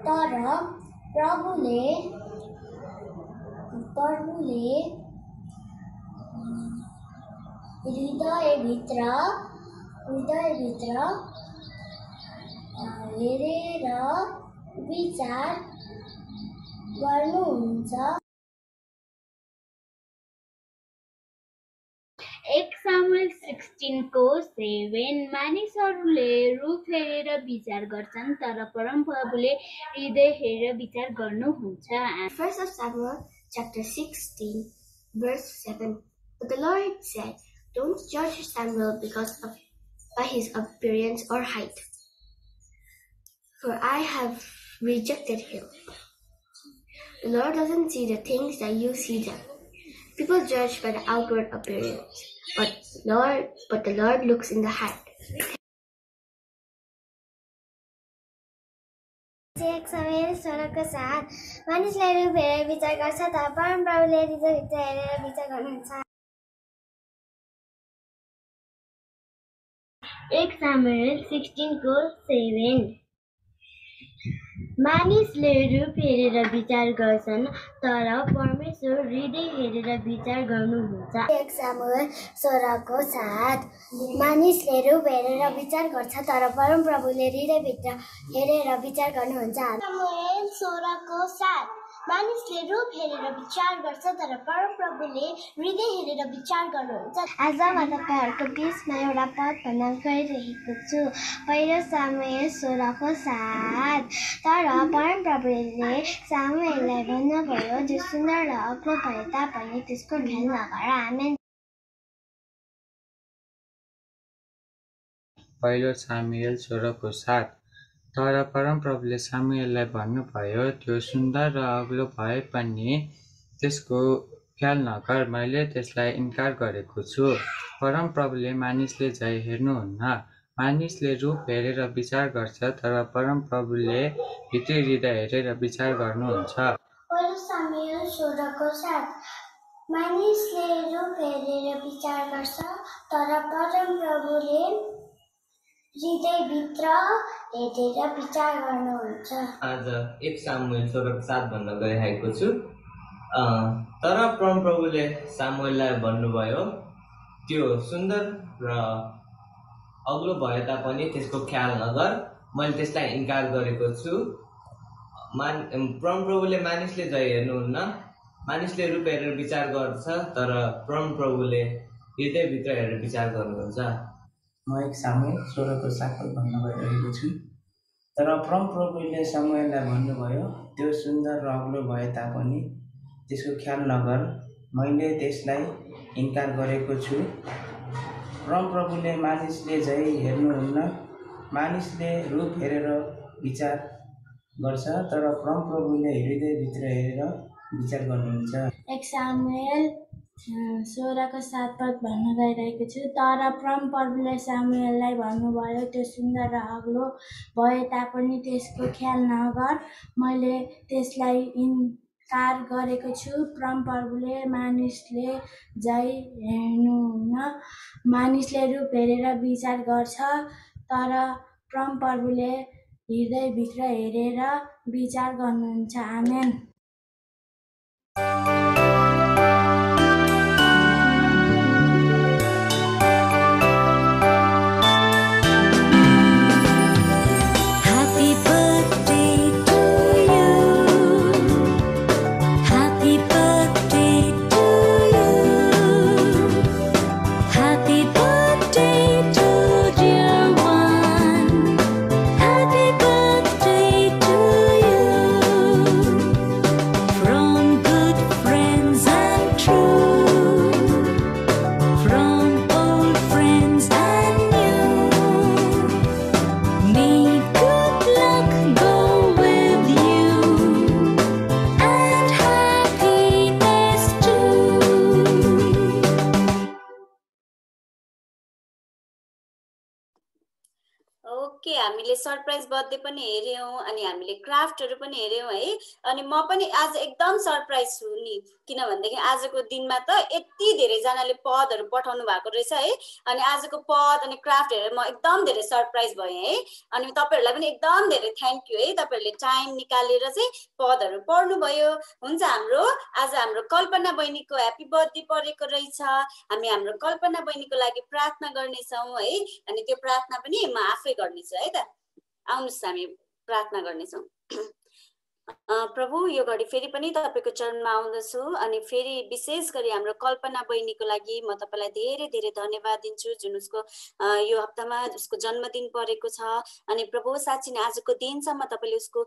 तर प्रभुले हृदयभित्र हेरेर विचार गर्नुहुन्छ। 1 सामुएल सामुएल 16 को 7 मानिसहरूले रूप हेरेर विचार गर्छन् तर परमप्रभुले हृदय हेरेर विचार गर्नुहुन्छ। 1 Samuel chapter 16 verse 7. But the Lord said, "Don't judge Samuel by his appearance or height, for I have rejected him." The Lord doesn't see the things that you see them. People judge by the outward appearance, but the Lord looks in the heart. 1 Samuel 16:7 मानिसले रूप हेरेर विचार गर्छ तर परमप्रभुले हृदयभित्र हेरेर विचार गर्नुहुन्छ। 1 सामुएल 16 को 7 मानिसले रूप हेरेर विचार गर्छन् तर परमेश्वर हृदय हेरेर विचार गर्नुहुन्छ। 1 Samuel 16:7 मानिसले रूप हेरेर विचार गर्छ तर परमप्रभुले हृदयभित्र हेरेर विचार गर्नुहुन्छ। सामुएल 16:7 मानिसले रूप हेरेर विचार गर्छ तर परमप्रभुले हृदय हेरेर विचार गर्नुहुन्छ। आज म तपाईँहरूको बिचमा एउटा पद भन्न गइरहेको छु। 1 सामुएल 16:7 तर परमप्रभुले सामुएललाई भन्नुभयो, जो सुन्दर र अग्लो भए तापनि त्यसको ख्याल नगर। आमेन। 1 सामुएल 16:7 तर परमप्रभुले सामुएललाई भन्नुभयो, त्यो सुन्दर र अग्लो भए पनि त्यसको ख्याल नगर, मैले त्यसलाई इन्कार गरेको छु। परमप्रभुले मानिसले झै हेर्नुहुन्न, मानिसले रूप हेरेर विचार गर्छ तर परमप्रभुले भित्री हृदय हेरेर विचार गर्नुहुन्छ। 1 सामुएल 16:7 मानिसले रूप हेरेर विचार गर्छ तर परमप्रभुले हृदयभित्र हेरेर विचार गर्नुहुन्छ। आज 1 सामुएल 16:7 भन्न गइरहेको छु। तर परमप्रभुले सामुएललाई भन्नुभयो, त्यो सुन्दर र अग्लो भए तापनि त्यसको ख्याल नगर, मैले त्यसलाई इन्कार गरेको छु। परमप्रभुले मानिसले झै हेर्नुहुन्न, मानिसले रूप हेरेर विचार गर्छ तर परमप्रभुले हृदयभित्र हेरेर विचार गर्नुहुन्छ। म 1 सामुएल 16:7 भन्न गइरहेको छु। तर परमप्रभुले सामुएललाई भन्नुभयो, त्यो सुन्दर र अग्लो भए तापनि त्यसको ख्याल नगर, मैले त्यसलाई इन्कार गरेको छु। परमप्रभुले मानिसले झै हेर्नुहुन्न, मानिसले रूप हेरेर विचार गर्छ तर परमप्रभुले हृदयभित्र हेरेर विचार गर्नुहुन्छ। 1 सामुएल 16:7 पद भन्न गइरहेको छु। तर परमप्रभुले सामुएललाई भन्नुभयो, त्यो सुन्दर र अग्लो भए तापनि त्यसको ख्याल नगर, मैले त्यसलाई इन्कार गरेको छु। परमप्रभुले मानिसले झै हेर्नुहुन्न, मानिसले रूप हेरेर विचार गर्छ तर परमप्रभुले हृदयभित्र हेरेर विचार गर्नुहुन्छ। आमेन। ओके, हामीले सरप्राइज बर्थडे पनि हेऱ्यौँ अनि हामीले क्राफ्टहरू पनि हेऱ्यौँ है। अनि म पनि आज एकदम सरप्राइज छु नि, किनभनेदेखि आजको दिनमा त यति धेरैजनाले पदहरू पठाउनु भएको रहेछ है। अनि आजको पद अनि क्राफ्ट हेरेर म एकदम धेरै सरप्राइज भएँ है। अनि तपाईँहरूलाई पनि एकदम धेरै थ्याङ्क यू है, तपाईँहरूले टाइम निकालेर चाहिँ पदहरू पढ्नुभयो। हुन्छ, आज हाम्रो कल्पना बहिनीको ह्याप्पी बर्थडे परेको रहेछ। हामी हाम्रो कल्पना बहिनीको लागि प्रार्थना गर्नेछौँ है। अनि त्यो प्रार्थना पनि म आफै गर्नेछु है त। आउनुहोस् हामी प्रार्थना गर्नेछौँ। प्रभु यो घडी फेरि पनि तपाईँको चरणमा आउँदछु अनि फेरि विशेष गरी हाम्रो कल्पना बहिनीको लागि म तपाईँलाई धेरै धेरै धन्यवाद दिन्छु जुन उसको यो हप्तामा उसको जन्मदिन परेको छ अनि प्रभु साँच्ची नै आजको दिनसम्म तपाईँले उसको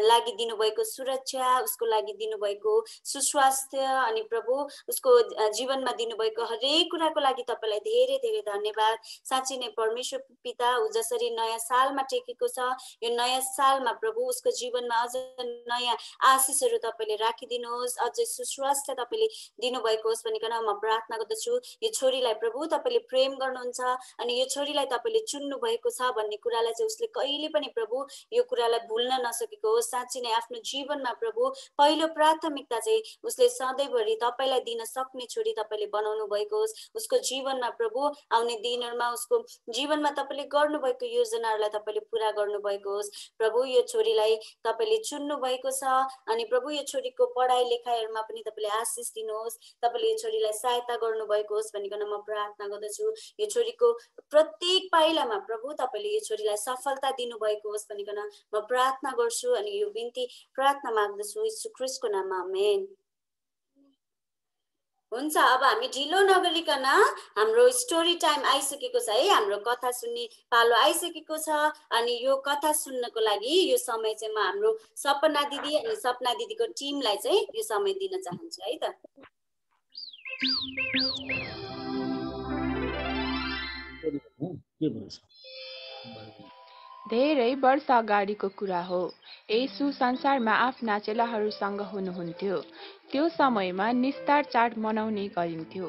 लागि दिनुभएको सुरक्षा उसको लागि दिनुभएको सुस्वास्थ्य अनि प्रभु उसको जीवनमा दिनुभएको हरेक कुराको लागि तपाईँलाई धेरै धेरै धन्यवाद। साँच्ची नै परमेश्वर पिता ऊ जसरी नयाँ सालमा टेकेको छ यो नयाँ सालमा प्रभु उसको जीवनमा अझ नयाँ आशिषहरू तपाईँले राखिदिनुहोस्, अझै सुस्वास्थ्य तपाईँले दिनुभएको होस् भनिकन म प्रार्थना गर्दछु। यो छोरीलाई प्रभु तपाईँले प्रेम गर्नुहुन्छ अनि यो छोरीलाई तपाईँले चुन्नु भएको छ भन्ने कुरालाई चाहिँ उसले कहिले पनि प्रभु यो कुरालाई भुल्न नसकेको होस्। साँच्ची नै आफ्नो जीवनमा प्रभु पहिलो प्राथमिकता चाहिँ उसले सधैँभरि तपाईँलाई दिन सक्ने छोरी तपाईँले बनाउनु भएको होस्। उसको जीवनमा प्रभु आउने दिनहरूमा उसको जीवनमा तपाईँले गर्नुभएको योजनाहरूलाई तपाईँले पुरा गर्नुभएको होस्। प्रभु यो छोरीलाई तपाईँले चुन्नु भएको छ अनि प्रभु यो छोरीको पढाइ लेखाइहरूमा पनि तपाईँले आशिष दिनुहोस्, तपाईँले यो छोरीलाई सहायता गर्नुभएको होस् भनिकन म प्रार्थना गर्दछु। यो छोरीको प्रत्येक पाइलामा प्रभु तपाईँले यो छोरीलाई सफलता दिनुभएको होस् भनिकन म प्रार्थना गर्छु अनि यो बिन्ती प्रार्थना माग्दछु यीशु ख्रीष्टको नाममा आमेन। हुन्छ, अब हामी ढिलो नगरिकन हाम्रो स्टोरी टाइम आइसकेको छ है, हाम्रो कथा सुन्ने पालो आइसकेको छ अनि यो कथा सुन्नको लागि यो समय चाहिँ म हाम्रो सपना दिदी अनि सपना दिदीको टिमलाई चाहिँ यो समय दिन चाहन्छु है त। धेरै वर्ष अगाडिको कुरा हो। येशू संसारमा आफ्ना चेलाहरूसँग हुनुहुन्थ्यो। त्यो समयमा निस्तार चाड मनाउने गरिन्थ्यो।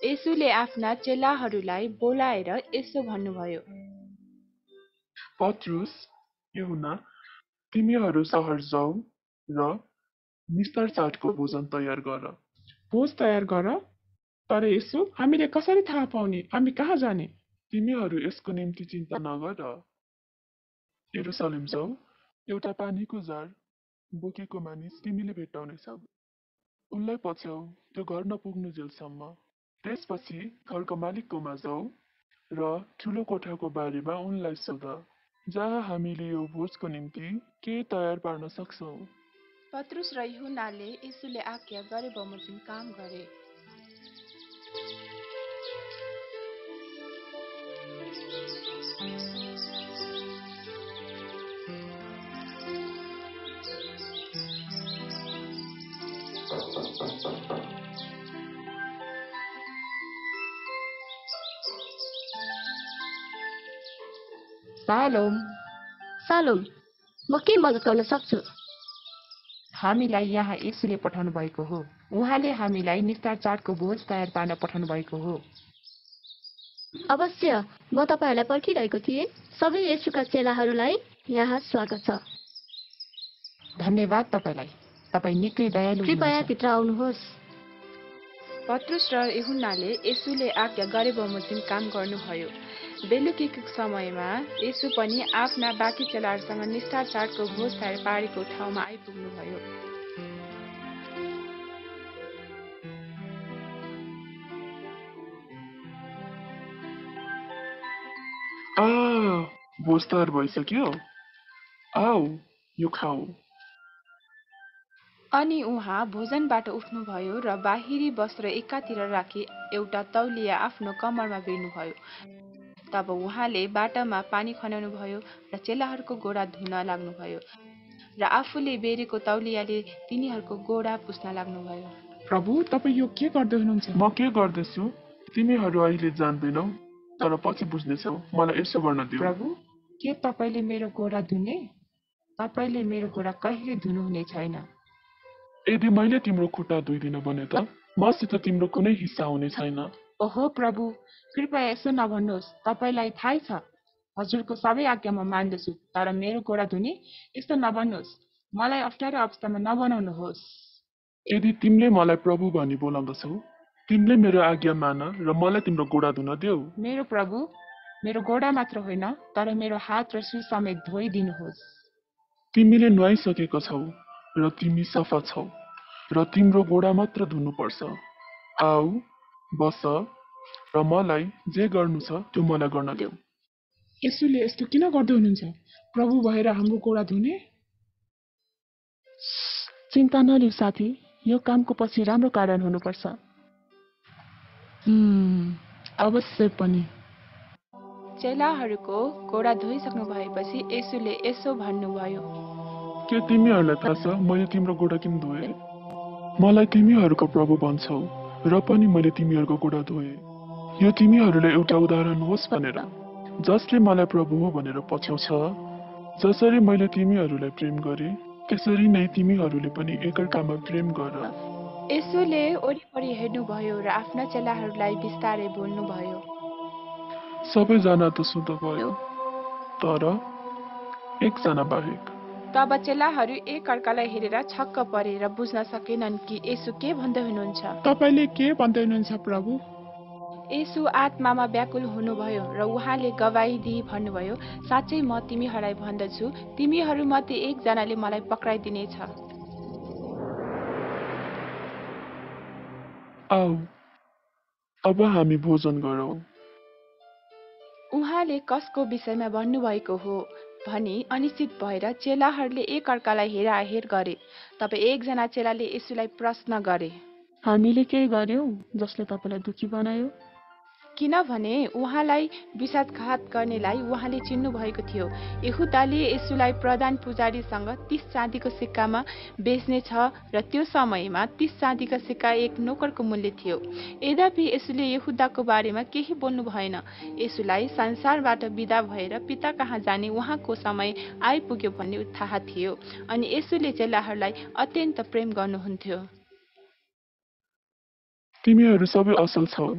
येशूले आफ्ना चेलाहरूलाई बोलाएर यसो भन्नुभयो, पत्रुस, यूहन्ना, तिमीहरू सहर जाऊ र निस्तार चाडको भोजन तयार गर। भोज तयार गर? तर यसो हामीले कसरी थाहा पाउने? हामी कहाँ जाने? तिमीहरू यसको निम्ति चिन्ता नगर। यरुशलेम जाऊ, एउटा पानीको जार बोकेको मानिस तिमीले भेट्टाउनेछौ। उनलाई पछ्याऊ, त्यो घर नपुग्नुजेलसम्म। त्यसपछि घरको मालिककोमा जाऊ र ठुलो कोठाको बारेमा उनलाई सोध, जहाँ हामीले यो भोजको निम्ति के तयार पार्न सक्छौँ। पत्रुस र यूहन्नाले येशूले आज्ञा गरे बमोजिम काम गरे। सालोम, सालोम, म के मद्दत गर्न सक्छु? हामीलाई यहाँ येशूले पठाउनु भएको हो। उहाँले हामीलाई निस्तार चाडको भोज तयार पार्न पठाउनु भएको हो। अवश्य, म तपाईँहरूलाई पर्खिरहेको थिएँ। सबै येशूका चेलाहरूलाई यहाँ स्वागत छ। धन्यवाद तपाईँलाई, तपाईँ निकै दयालु हुनुहुन्छ। कृपया भित्र आउनुहोस्। पत्रुस र यूहन्नाले येशूले आज्ञा गरे बमोजिम काम गर्नुभयो। बेलुकीको समयमा येशू पनि आफ्ना बाँकी चेलाहरूसँग निस्तार चाडको भोज तयार पारेको ठाउँमा आइपुग्नुभयो। भोज तयार भइसक्यो, आऊ यो खाऊ। अनि उहाँ भोजनबाट उठ्नुभयो र बाहिरी वस्त्र एकातिर राखी एउटा तौलिया आफ्नो कमरमा बेर्नुभयो। तब उहाँले बाटामा पानी खन्याउनु भयो र चेलाहरूको गोडा धुन लाग्नुभयो र आफूले बेरेको तौलियाले तिनीहरूको गोडा पुस्न लाग्नुभयो। प्रभु, तपाईँ यो के गर्दै हुनुहुन्छ? म के गर्दैछु तिमीहरू अहिले जान्दैनौ, तर पछि बुझ्नेछौ। मलाई यसो गर्न दिऊ। प्रभु, के तपाईँले मेरो गोडा धुने? तपाईँले मेरो गोडा कहिले धुनुहुने छैन। यदि मैले तिम्रो खुट्टा धोइदिन भने त मसित तिम्रो कुनै हिस्सा हुने छैन। ओहो प्रभु, कृपया यसो नभन्नुहोस्। तपाईँलाई थाहै छ हजुरको सबै आज्ञा म मान्दछु, तर मेरो गोडा धुने यस्तो नभन्नुहोस्। मलाई अप्ठ्यारो अवस्थामा नबनाउनुहोस्। यदि तिमीले मलाई प्रभु भनी बोलाउँदछौ, तिमीले मेरो आज्ञा मान र मलाई तिम्रो गोडा धुन देऊ। मेरो प्रभु, मेरो गोडा मात्र होइन तर मेरो हात र सुई समेत धोइदिनुहोस्। तिमीले नुहाइसकेको छौ र तिमी सफा छौ र तिम्रो गोडा मात्र धुनुपर्छ। आऊ, बस र मलाई जे गर्नु छ त्यो मलाई गर्न देऊ। यसुले यस्तो किन गर्दै हुनुहुन्छ? प्रभु भएर हाम्रो गोडा धुने? चिन्ता नलिऊ साथी, यो कामको पछि राम्रो कारण हुनुपर्छ। अवश्य पनि। चेलाहरूको गोडा धोइसक्नु भएपछि येशूले यसो भन्नुभयो, के तिमीहरूलाई थाहा छ मैले तिम्रो गोडा किन धोएँ? मलाई तिमीहरूको प्रभु भन्छौ र पनि मैले तिमीहरूको गोडा धोएँ। यो तिमीहरूलाई एउटा उदाहरण होस् भनेर। जसले मलाई प्रभु हो भनेर पछ्याउँछ, जसरी मैले तिमीहरूलाई प्रेम गरेँ त्यसरी नै तिमीहरूले पनि एकअर्कामा प्रेम गर। येशूले वरिपरि हेर्नुभयो र आफ्ना चेलाहरूलाई बिस्तारै बोल्नुभयो, सबैजना त शुद्ध भयो, तर एकजना बाहेक। तब चेलाहरू एक अर्कालाई हेरेर छक्क परे र बुझ्न सकेनन् कि येशू के भन्दै हुनुहुन्छ। तपाईले के भन्दै हुनुहुन्छ प्रभु? येशू आत्मामा व्याकुल हुनुभयो र उहाँले गवाही दिई भन्नुभयो, साँच्चै म तिमीहरूलाई भन्दछु, तिमीहरूमध्ये एकजनाले मलाई पक्राइदिनेछ। आऊ, अब हामी भोजन गरौँ। उहाँले कसको विषयमा भन्नुभएको हो भनी अनिश्चित भएर चेलाहरूले एक अर्कालाई हेराहेर गरे। तब एकजना चेलाले येशूलाई प्रश्न गरे, हामीले के गर्यौं जसले तपाईलाई दुखी बनायो? किनभने उहाँलाई विश्वासघात गर्नेलाई उहाँले चिन्नु भएको थियो। यहुदाले येशूलाई प्रधान पुजारीसँग 30 चाँदीको सिक्कामा बेच्नेछ र त्यो समयमा 30 चाँदीका सिक्का एक नोकरको मूल्य थियो। यद्यपि येशूले यहुदाको बारेमा केही बोल्नु भएन। येशूलाई संसारबाट बिदा भएर पिता कहाँ जाने उहाँको समय आइपुग्यो भन्ने थाहा थियो अनि येशूले चेलाहरूलाई अत्यन्त प्रेम गर्नुहुन्थ्यो। तिमीहरू सबै असल छौ,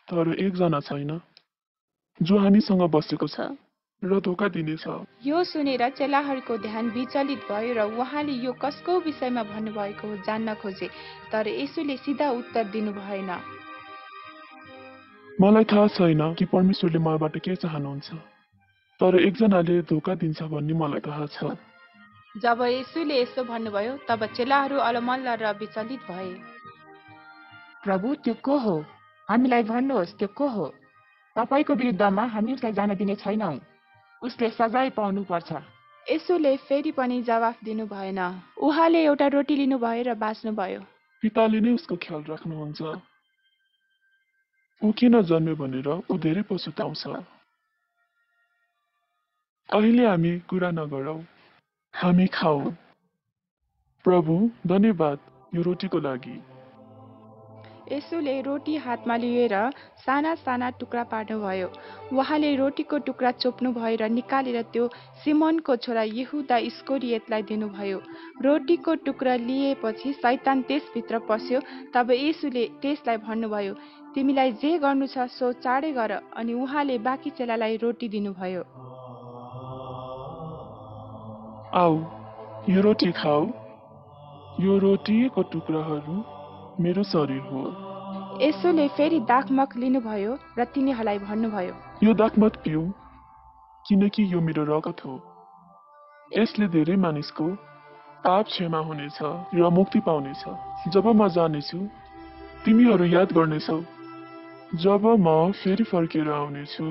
तर एकजना छैन जो हामीसँग बसेको छ र धोका दिनेछ। यो सुनेर चेलाहरूको ध्यान विचलित भयो र उहाँले यो कसको विषयमा भन्नुभएको हो जान्न खोजे, तर येशूले सिधा उत्तर दिनु भएन। मलाई थाहा छैन कि परमेश्वरले मबाट के चाहनुहुन्छ, तर एकजनाले धोका दिन्छ भन्ने मलाई थाहा छ। जब येशूले यसो भन्नुभयो तब चेलाहरू अलमल्ल र विचलित भए। प्रभु त्यो को हो? हामीलाई भन्नुहोस् त्यो को हो? तपाईको विरुद्धमा हामी उसलाई जान दिने छैनौं। उसले सजाय पाउनु पर्छ। येशूले फेरि पनि जवाफ दिनु भएन। उहाँले एउटा रोटी लिनुभयो र बाँच्नुभयो। पिताले नै उसको ख्याल राख्नुहुन्छ। ऊ किन जन्म्यो भनेर ऊ धेरै पछुताउँछ। अहिले हामी कुरा नगरौँ, हामी खाऊ। प्रभु धन्यवाद यो रोटीको लागि। येशूले रोटी हातमा लिएर साना साना टुक्रा पार्नुभयो। उहाँले रोटीको टुक्रा चोप्नुभयो र निकालेर त्यो सिमोनको छोरा यहुदा इस्करियोतलाई दिनुभयो। रोटीको टुक्रा लिएपछि शैतान त्यसभित्र पस्यो। तब येशूले त्यसलाई भन्नुभयो, तिमीलाई जे गर्नु छ सो चाँडै गर। अनि उहाँले बाँकी चेलालाई रोटी दिनुभयो। आऊ, यो रोटी खाऊ। यो रोटीको टुक्राहरू मेरो शरीर हो। येशूले फेरि दाखमग लिनुभयो र तिनीहरूलाई भन्नुभयो, यो दाखमग पिऊ, किनकि यो मेरो रगत हो। यसले धेरै मानिसको पाप क्षमा हुनेछ र मुक्ति पाउनेछ। जब म जानेछु तिमीहरू याद गर्नेछौ, जब म फेरि फर्केर आउनेछु,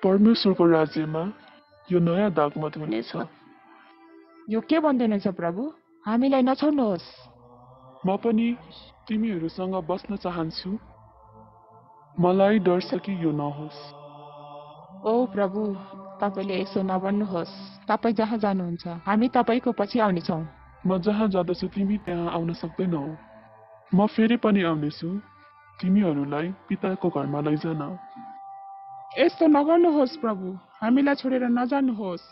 परमेश्वरको राज्यमा यो नयाँ दाखमग हुनेछ। यो के भन्दैनछ प्रभु? हामीलाई नछोड्नुहोस्। म पनि तिमीहरूसँग बस्न चाहन्छु। मलाई डर छ कि यो नहोस्। ओ प्रभु, तपाईले यसो नभन्नुहोस्। तपाईँ जहाँ जानुहुन्छ हामी तपाईँको पछि आउनेछौँ। म जहाँ जाँदछु तिमी त्यहाँ आउन सक्दैनौ। म फेरि पनि आउनेछु, तिमीहरूलाई पिताको घरमा लैजान। यस्तो नगर्नुहोस् प्रभु, हामीलाई छोडेर नजानुहोस्।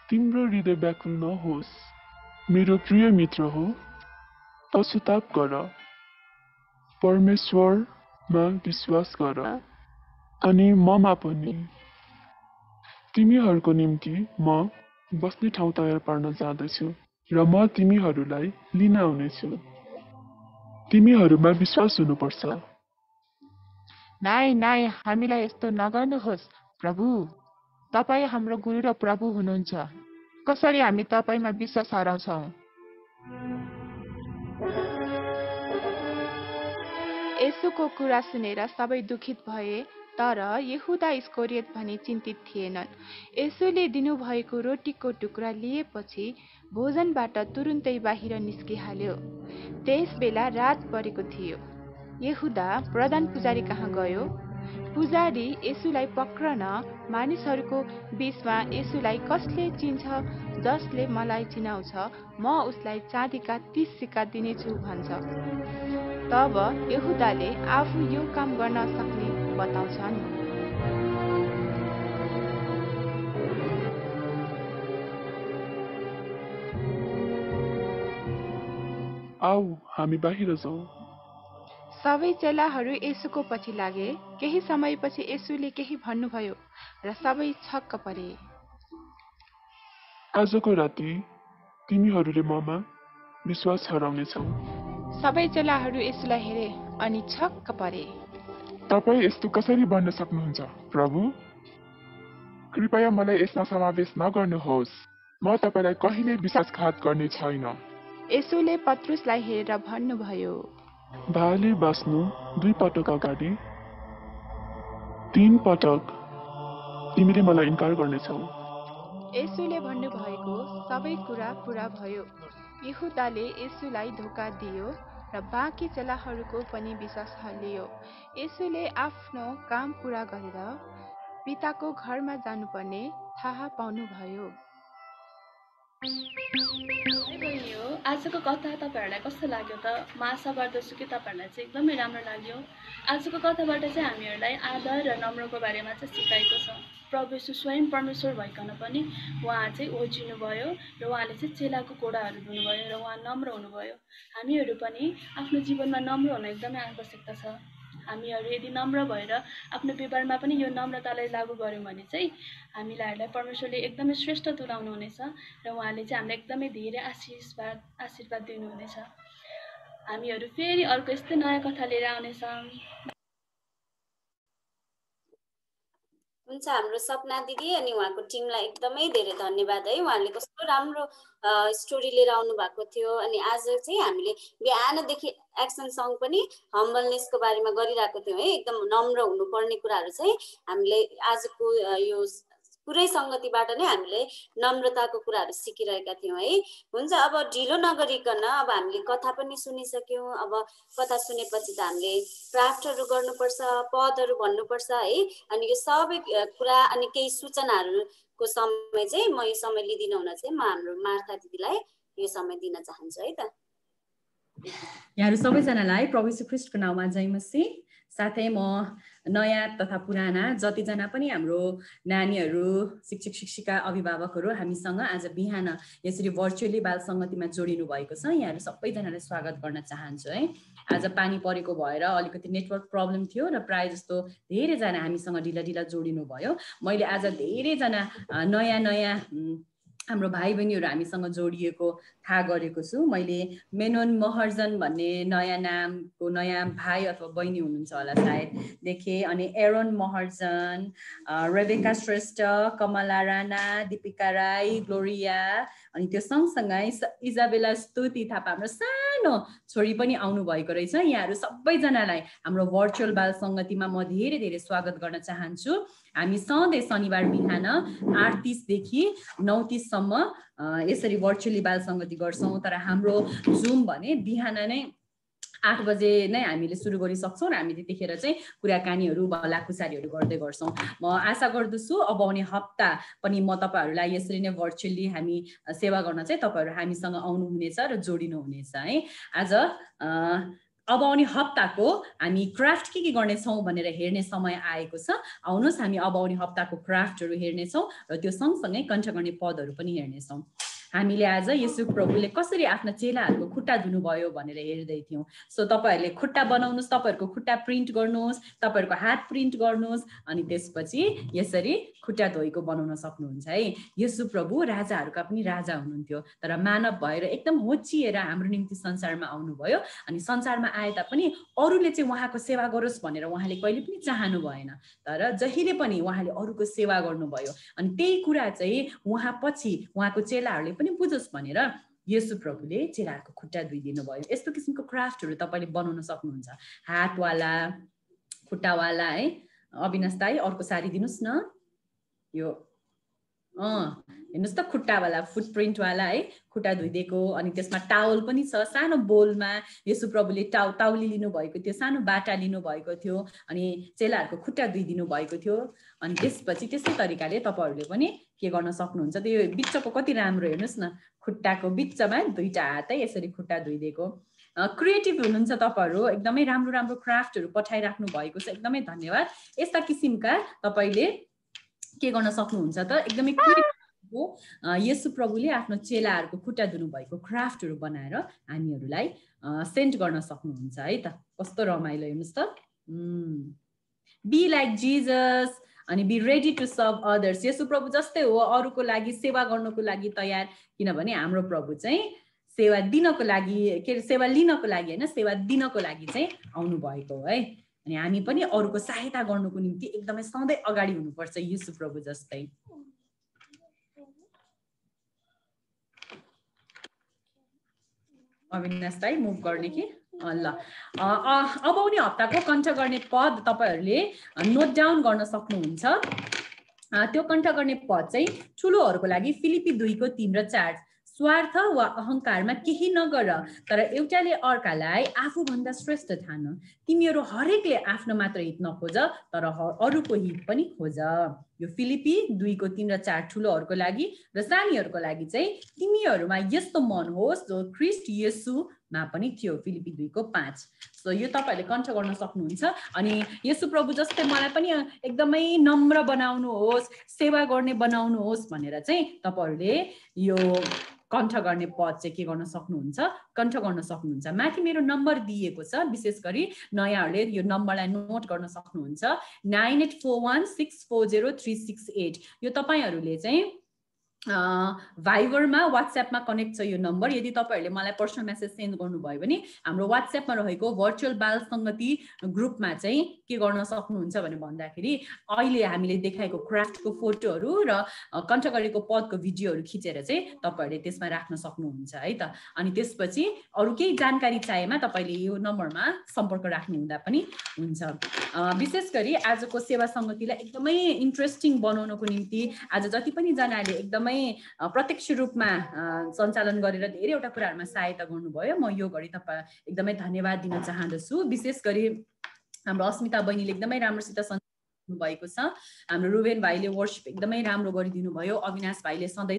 तिम्रो हृदय व्याकुल नहोस्। मेरो प्रिय मित्र हो, पश्चाताप गर, परमेश्वरमा विश्वास गर अनि ममा पनि। तिमीहरूको निम्ति म बस्ने ठाउँ तयार पार्न जाँदैछु र म तिमीहरूलाई लिन आउनेछु। तिमीहरूमा विश्वास हुनुपर्छ। नाइ नाइ, हामीलाई यस्तो नगर्नुहोस् प्रभु। तपाईँ हाम्रो गुरु र प्रभु हुनुहुन्छ। कसरी हामी तपाईँमा विश्वास हराउँछौँ? येशूको कुरा सुनेर सबै दुखित भए, तर यहुदा इस्करियोत भने चिन्तित थिएनन्। येशूले दिनुभएको रोटीको टुक्रा लिएपछि भोजनबाट तुरुन्तै बाहिर निस्किहाल्यो। त्यस बेला रात परेको थियो। यहुदा प्रधान पुजारी कहाँ गयो। पुजारी येशूलाई पक्रन मानिसहरूको बीचमा येशूलाई कसले चिन्छ, जसले मलाई चिनाउँछ, म उसलाई चाँदीका 30 सिक्का दिनेछु भन्छ। तब यहुदाले आफू यो काम गर्न सक्ने बताउँछन्। आऊ हामी बाहिर जाउँ। सबै चेलाहरू येशूको पछि लागे। केही समयपछि येशूले केही भन्नुभयो र सबै छक्क परे। आजको राति तिमीहरूले ममा विश्वास हराउनेछौ। सबै चेलाहरू येशूलाई हेरे अनि छक्क परे। तपाईँ यस्तो कसरी भन्न सक्नुहुन्छ प्रभु? कृपया मलाई यसमा समावेश नगर्नुहोस्। म तपाईँलाई कहिले विश्वासघात गर्ने छैन। येशूले पत्रुसलाई हेरेर भन्नुभयो, भाले बाँच्नु 2 पटक अगाडि 3 पटक तिमीले मलाई इन्कार गर्नेछौ। येशूले भन्नुभएको सबै कुरा पूरा भयो। यहुदाले येशूलाई धोका दियो र बाँकी चेलाहरूको पनि विश्वास हल्लियो। येशूले आफ्नो काम पूरा गरेर पिताको घरमा जानुपर्ने थाहा पाउनुभयो। आजको कथा तपाईँहरूलाई कस्तो लाग्यो त? म आशा गर्दछु कि तपाईँहरूलाई चाहिँ एकदमै राम्रो लाग्यो। आजको कथाबाट चाहिँ हामीहरूलाई आदर र नम्रको बारेमा चाहिँ सिकाएको छ। प्रभु येशू स्वयं परमेश्वर भइकन पनि उहाँ चाहिँ ओझिनु भयो र उहाँले चाहिँ चेलाको कोडाहरू धुनुभयो र उहाँ नम्र हुनुभयो। हामीहरू पनि आफ्नो जीवनमा नम्र हुन एकदमै आवश्यकता छ। हामीहरू यदि नम्र भएर आफ्नो व्यवहारमा पनि यो नम्रतालाई लागू गऱ्यौँ भने चाहिँ हामीलाई परमेश्वरले एकदमै श्रेष्ठ तुल्याउनु हुनेछ र उहाँले चाहिँ हामीलाई एकदमै धेरै आशीर्वाद दिनुहुनेछ। हामीहरू फेरि अर्को यस्तै नयाँ कथा लिएर आउनेछौँ। हुन्छ, हाम्रो सपना दिदी अनि उहाँको टिमलाई एकदमै धेरै धन्यवाद है। उहाँले कस्तो राम्रो स्टोरी लिएर आउनु भएको थियो। अनि आज चाहिँ हामीले बिहानदेखि एक्सन सङ पनि हम्बलनेसको बारेमा गरिरहेको थियौँ है। एकदम नम्र हुनुपर्ने कुराहरू चाहिँ हामीले आजको यो पुरै सङ्गतिबाट नै हामीले नम्रताको कुराहरू सिकिरहेका थियौँ है। हुन्छ, अब ढिलो नगरिकन अब हामीले कथा पनि सुनिसक्यौँ। अब कथा सुनेपछि त हामीले क्राफ्टहरू गर्नुपर्छ, पदहरू भन्नुपर्छ है। अनि यो सबै कुरा अनि केही सूचनाहरूको समय चाहिँ म यो समय लिदिन हुन चाहिँ म हाम्रो मार्था दिदीलाई यो समय दिन चाहन्छु है त। यहाँहरू सबैजनालाई प्रभु यीशु ख्रीष्टको नाममा जय मसीह। साथै म नयाँ तथा पुराना जतिजना पनि हाम्रो नानीहरू, शिक्षक शिक्षिका, अभिभावकहरू हामीसँग आज बिहान यसरी भर्चुअली बाल सङ्गतिमा जोडिनु भएको छ, यहाँहरू सबैजनालाई स्वागत गर्न चाहन्छु है। आज पानी परेको भएर अलिकति नेटवर्क प्रब्लम थियो र प्रायः जस्तो धेरैजना हामीसँग ढिला जोडिनु भयो। मैले आज धेरैजना नयाँ हाम्रो भाइ बहिनीहरू हामीसँग जोडिएको थाहा गरेको छु। मैले मेनोन महर्जन भन्ने नयाँ नामको नयाँ भाइ अथवा बहिनी हुनुहुन्छ होला सायद देखेँ। अनि Aaron Maharjan, Rebecca Shrestha, Kamala Rana, Deepika Rai, Gloria, अनि त्यो सँगसँगै इजाबेला स्तुति थापा हाम्रो सानो छोरी पनि आउनु भएको रहेछ। यहाँहरू सबैजनालाई हाम्रो भर्चुअल बाल सङ्गतिमा म धेरै स्वागत गर्न चाहन्छु। हामी सधैँ शनिबार बिहान 8:30 देखि 9:30सम्म यसरी भर्चुअली बाल सङ्गति गर्छौँ। तर हाम्रो जुम भने बिहान नै 8 बजे नै हामीले सुरु गरिसक्छौँ र हामी त्यतिखेर चाहिँ कुराकानीहरू भलाकुसारीहरू गर्दै गर्छौँ। म आशा गर्दछु अब आउने हप्ता पनि म तपाईँहरूलाई यसरी नै भर्चुअली हामी सेवा गर्न चाहिँ तपाईँहरू हामीसँग आउनुहुनेछ र जोडिनुहुनेछ है। आज अब आउने हप्ताको हामी क्राफ्ट के गर्नेछौँ भनेर हेर्ने समय आएको छ। आउनुहोस् हामी अब आउने हप्ताको क्राफ्टहरू हेर्नेछौँ र त्यो सँगसँगै कण्ठ गर्ने पदहरू पनि हेर्नेछौँ। हामीले आज येशू प्रभुले कसरी आफ्ना चेलाहरूको खुट्टा धुनुभयो भनेर हेर्दै थियौँ। सो तपाईँहरूले खुट्टा बनाउनुहोस्, तपाईँहरूको खुट्टा प्रिन्ट गर्नुहोस्, तपाईँहरूको हात प्रिन्ट गर्नुहोस्, अनि त्यसपछि यसरी खुट्टा धोएको बनाउन सक्नुहुन्छ है। येशू प्रभु राजाहरूका पनि राजा हुनुहुन्थ्यो, तर मानव भएर एकदम होचिएर हाम्रो निम्ति संसारमा आउनुभयो। अनि संसारमा आए तापनि अरूले चाहिँ उहाँको सेवा गरोस् भनेर उहाँले कहिले पनि चाहनु भएन, तर जहिले पनि उहाँले अरूको सेवा गर्नुभयो। अनि त्यही कुरा चाहिँ उहाँ पछि उहाँको चेलाहरूले पनि बुझोस् भनेर येशू प्रभुले चेलाहरूको खुट्टा धोइदिनु भयो। यस्तो किसिमको क्राफ्टहरू तपाईँले बनाउन सक्नुहुन्छ, हातवाला, खुट्टावाला है। अविनाश दाई अर्को सारी दिनुहोस् न। यो हेर्नुहोस् त खुट्टावाला फुटप्रिन्टवाला है खुट्टा धोइदिएको अनि त्यसमा टावल पनि छ सानो बोलमा येशू प्रभुले ताउली लिनुभएको थियो सानो बाटा लिनुभएको थियो अनि चेलाहरूको खुट्टा धोइदिनु भएको थियो अनि त्यसपछि त्यस्तै तरिकाले तपाईँहरूले पनि के गर्न सक्नुहुन्छ त्यो बिचको कति राम्रो हेर्नुहोस् न खुट्टाको बिचमा दुईटा हातै यसरी खुट्टा धोइदिएको क्रिएटिभ हुनुहुन्छ तपाईँहरू एकदमै राम्रो राम्रो क्राफ्टहरू पठाइराख्नु भएको छ एकदमै धन्यवाद यस्ता किसिमका तपाईँले के गर्न सक्नुहुन्छ त एकदमै येशू प्रभुले आफ्नो चेलाहरूको खुट्टा धुनु भएको क्राफ्टहरू बनाएर हामीहरूलाई सेन्ड गर्न सक्नुहुन्छ है त कस्तो रमाइलो हेर्नुहोस् त बी लाइक जिजस अनि be ready to serve others येशू प्रभु जस्तै हो अरूको लागि सेवा गर्नको लागि तयार किनभने हाम्रो प्रभु चाहिँ सेवा दिनको लागि के सेवा लिनको लागि हैन सेवा दिनको लागि चाहिँ आउनु भएको हो है अनि हामी पनि अरूको सहायता गर्नको निम्ति एकदमै सधैँ अगाडि हुनुपर्छ येशू प्रभु जस्तै अविनाश दाइ मुभ गर्ने कि ल अब आउने हप्ताको कण्ठ गर्ने पद तपाईहरुले नोट डाउन गर्न सक्नुहुन्छ त्यो कण्ठ गर्ने पद चाहिँ ठुलोहरुको लागि फिलिपी 2 को 3 र 4 स्वार्थ वा अहंकारमा केही नगर तर एउटाले अर्कालाई आफूभन्दा श्रेष्ठ ठान तिमीहरु हरेकले आफ्नो मात्र हित नखोज तर अरूको हित पनि खोज यो फिलिपी 2 को 3 र 4 ठुलोहरुको लागि र सानीहरुको लागि चाहिँ तिमीहरुमा यस्तो मन होस् जो ख्रीष्ट येशूमा पनि थियो फिलिपी 2 को 5 सो यो तपाईहरुले कण्ठ गर्न सक्नुहुन्छ अनि येशू प्रभु जस्तै मलाई पनि एकदमै नम्र बनाउनुहोस् सेवा गर्ने बनाउनुहोस् भनेर चाहिँ तपाईहरुले यो कण्ठ गर्ने पद चाहिँ के गर्न सक्नुहुन्छ कण्ठ गर्न सक्नुहुन्छ माथि मेरो नम्बर दिएको छ विशेष गरी नयाँहरुले यो नम्बरलाई नोट गर्न सक्नुहुन्छ 9841640368 यो तपाईहरुले चाहिँ भाइबरमा व्हाट्सएपमा कनेक्ट छ यो नम्बर यदि तपाईहरुले मलाई पर्सनल मेसेज सेन्ड गर्नुभयो भने हाम्रो व्हाट्सएपमा रहेको भर्चुअल बाल संगति ग्रुपमा चाहिँ के गर्न सक्नुहुन्छ भने भन्दाखेरि अहिले हामीले देखाएको क्राफ्टको फोटोहरु र कण्ठ गरेको पदको भिडियोहरु खिचेर चाहिँ तपाईहरुले त्यसमा राख्न सक्नुहुन्छ है त अनि त्यसपछि अरु केही जानकारी चाहिएमा तपाईले यो नम्बरमा सम्पर्क राख्नु हुँदा पनि हुन्छ विशेष गरी आजको सेवा संगतिलाई एकदमै इन्ट्रेस्टिङ बनाउनको निम्ति आज जति पनि जनाले एकदमै प्रत्यक्ष रूपमा सञ्चालन गरेर धेरैवटा कुराहरुमा सहायता गर्नुभयो म यो घडी तपाई एकदमै धन्यवाद दिन चाहन्छु विशेष गरी हाम्रो अस्मिता बहिनीले एकदमै राम्रोसित सञ्चालन भएको छ हाम्रो रुबेन भाइले वर्शिप एकदमै राम्रो गरिदिनु भयो अविनाश भाइले सधैँ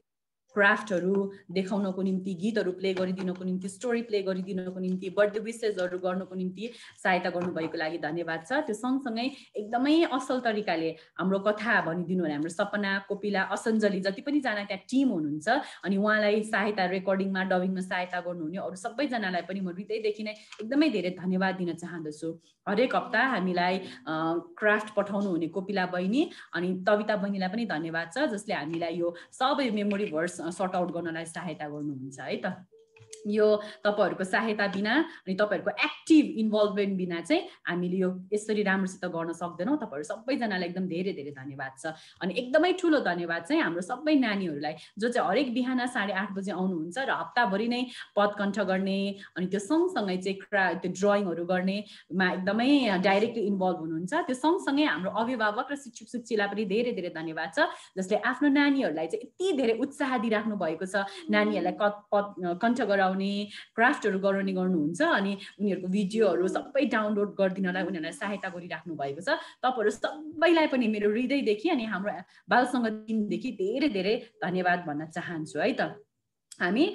क्राफ्टहरु देखाउनको निम्ति गीतहरु प्ले गरिदिनको निम्ति स्टोरी प्ले गरिदिनको निम्ति बर्थडे विशेसहरु गर्नको निम्ति सहायता गर्नुभएको लागि धन्यवाद छ त्यो सँगसँगै एकदमै असल तरिकाले हाम्रो कथा भनिदिनु भने हाम्रो सपना कोपिला असञ्जली जति पनि जना त्यहाँ टिम हुनुहुन्छ अनि उहाँलाई सहायता रेकर्डिङमा डबिङमा सहायता गर्नुहुने अरु सबै जनालाई पनि म हृदयदेखि नै एकदमै धेरै धन्यवाद दिन चाहन्छु हरेक हप्ता हामीलाई क्राफ्ट पठाउनु हुने कोपिला बहिनी अनि तविता बहिनीलाई पनि धन्यवाद छ जसले हामीलाई यो सबै मेमोरी भर्स सर्ट आउट गर्नलाई सहायता गर्नुहुन्छ है त यो तपाईहरुको सहायता बिना अनि तपाईहरुको एक्टिभ इन्भल्भमेन्ट बिना चाहिँ हामीले यो यसरी राम्रोसित गर्न सक्दैनौं तपाईहरु सबै जनालाई एकदम धेरै धेरै धन्यवाद छ अनि एकदमै ठूलो धन्यवाद चाहिँ हाम्रो सबै नानीहरुलाई जो चाहिँ हरेक बिहान 8:30 बजे आउनुहुन्छ र हप्ताभरि नै पद कण्ठ गर्ने अनि त्यो सँगसँगै चाहिँ त्यो ड्रइङहरु गर्नेमा एकदमै डाइरेक्टली इन्भल्भ हुनुहुन्छ त्यो सँगसँगै हाम्रो अभिभावक र शिक्षक शिक्षिकालाई पनि धेरै धेरै धन्यवाद छ जसले आफ्नो नानीहरुलाई चाहिँ यति धेरै उत्साह दिइराख्नु भएको छ नानीहरुलाई कण्ठ गराउने क्राफ्टहरु गराउने गर्नुहुन्छ अनि उनीहरुको भिडियोहरु सबै डाउनलोड गर्दिनलाई उनीहरुलाई सहायता गरिराख्नु भएको छ तपाईहरु सबैलाई पनि मेरो हृदयदेखि अनि हाम्रो बाल संगत टिमदेखि धेरै धेरै धन्यवाद भन्न चाहन्छु है त हामी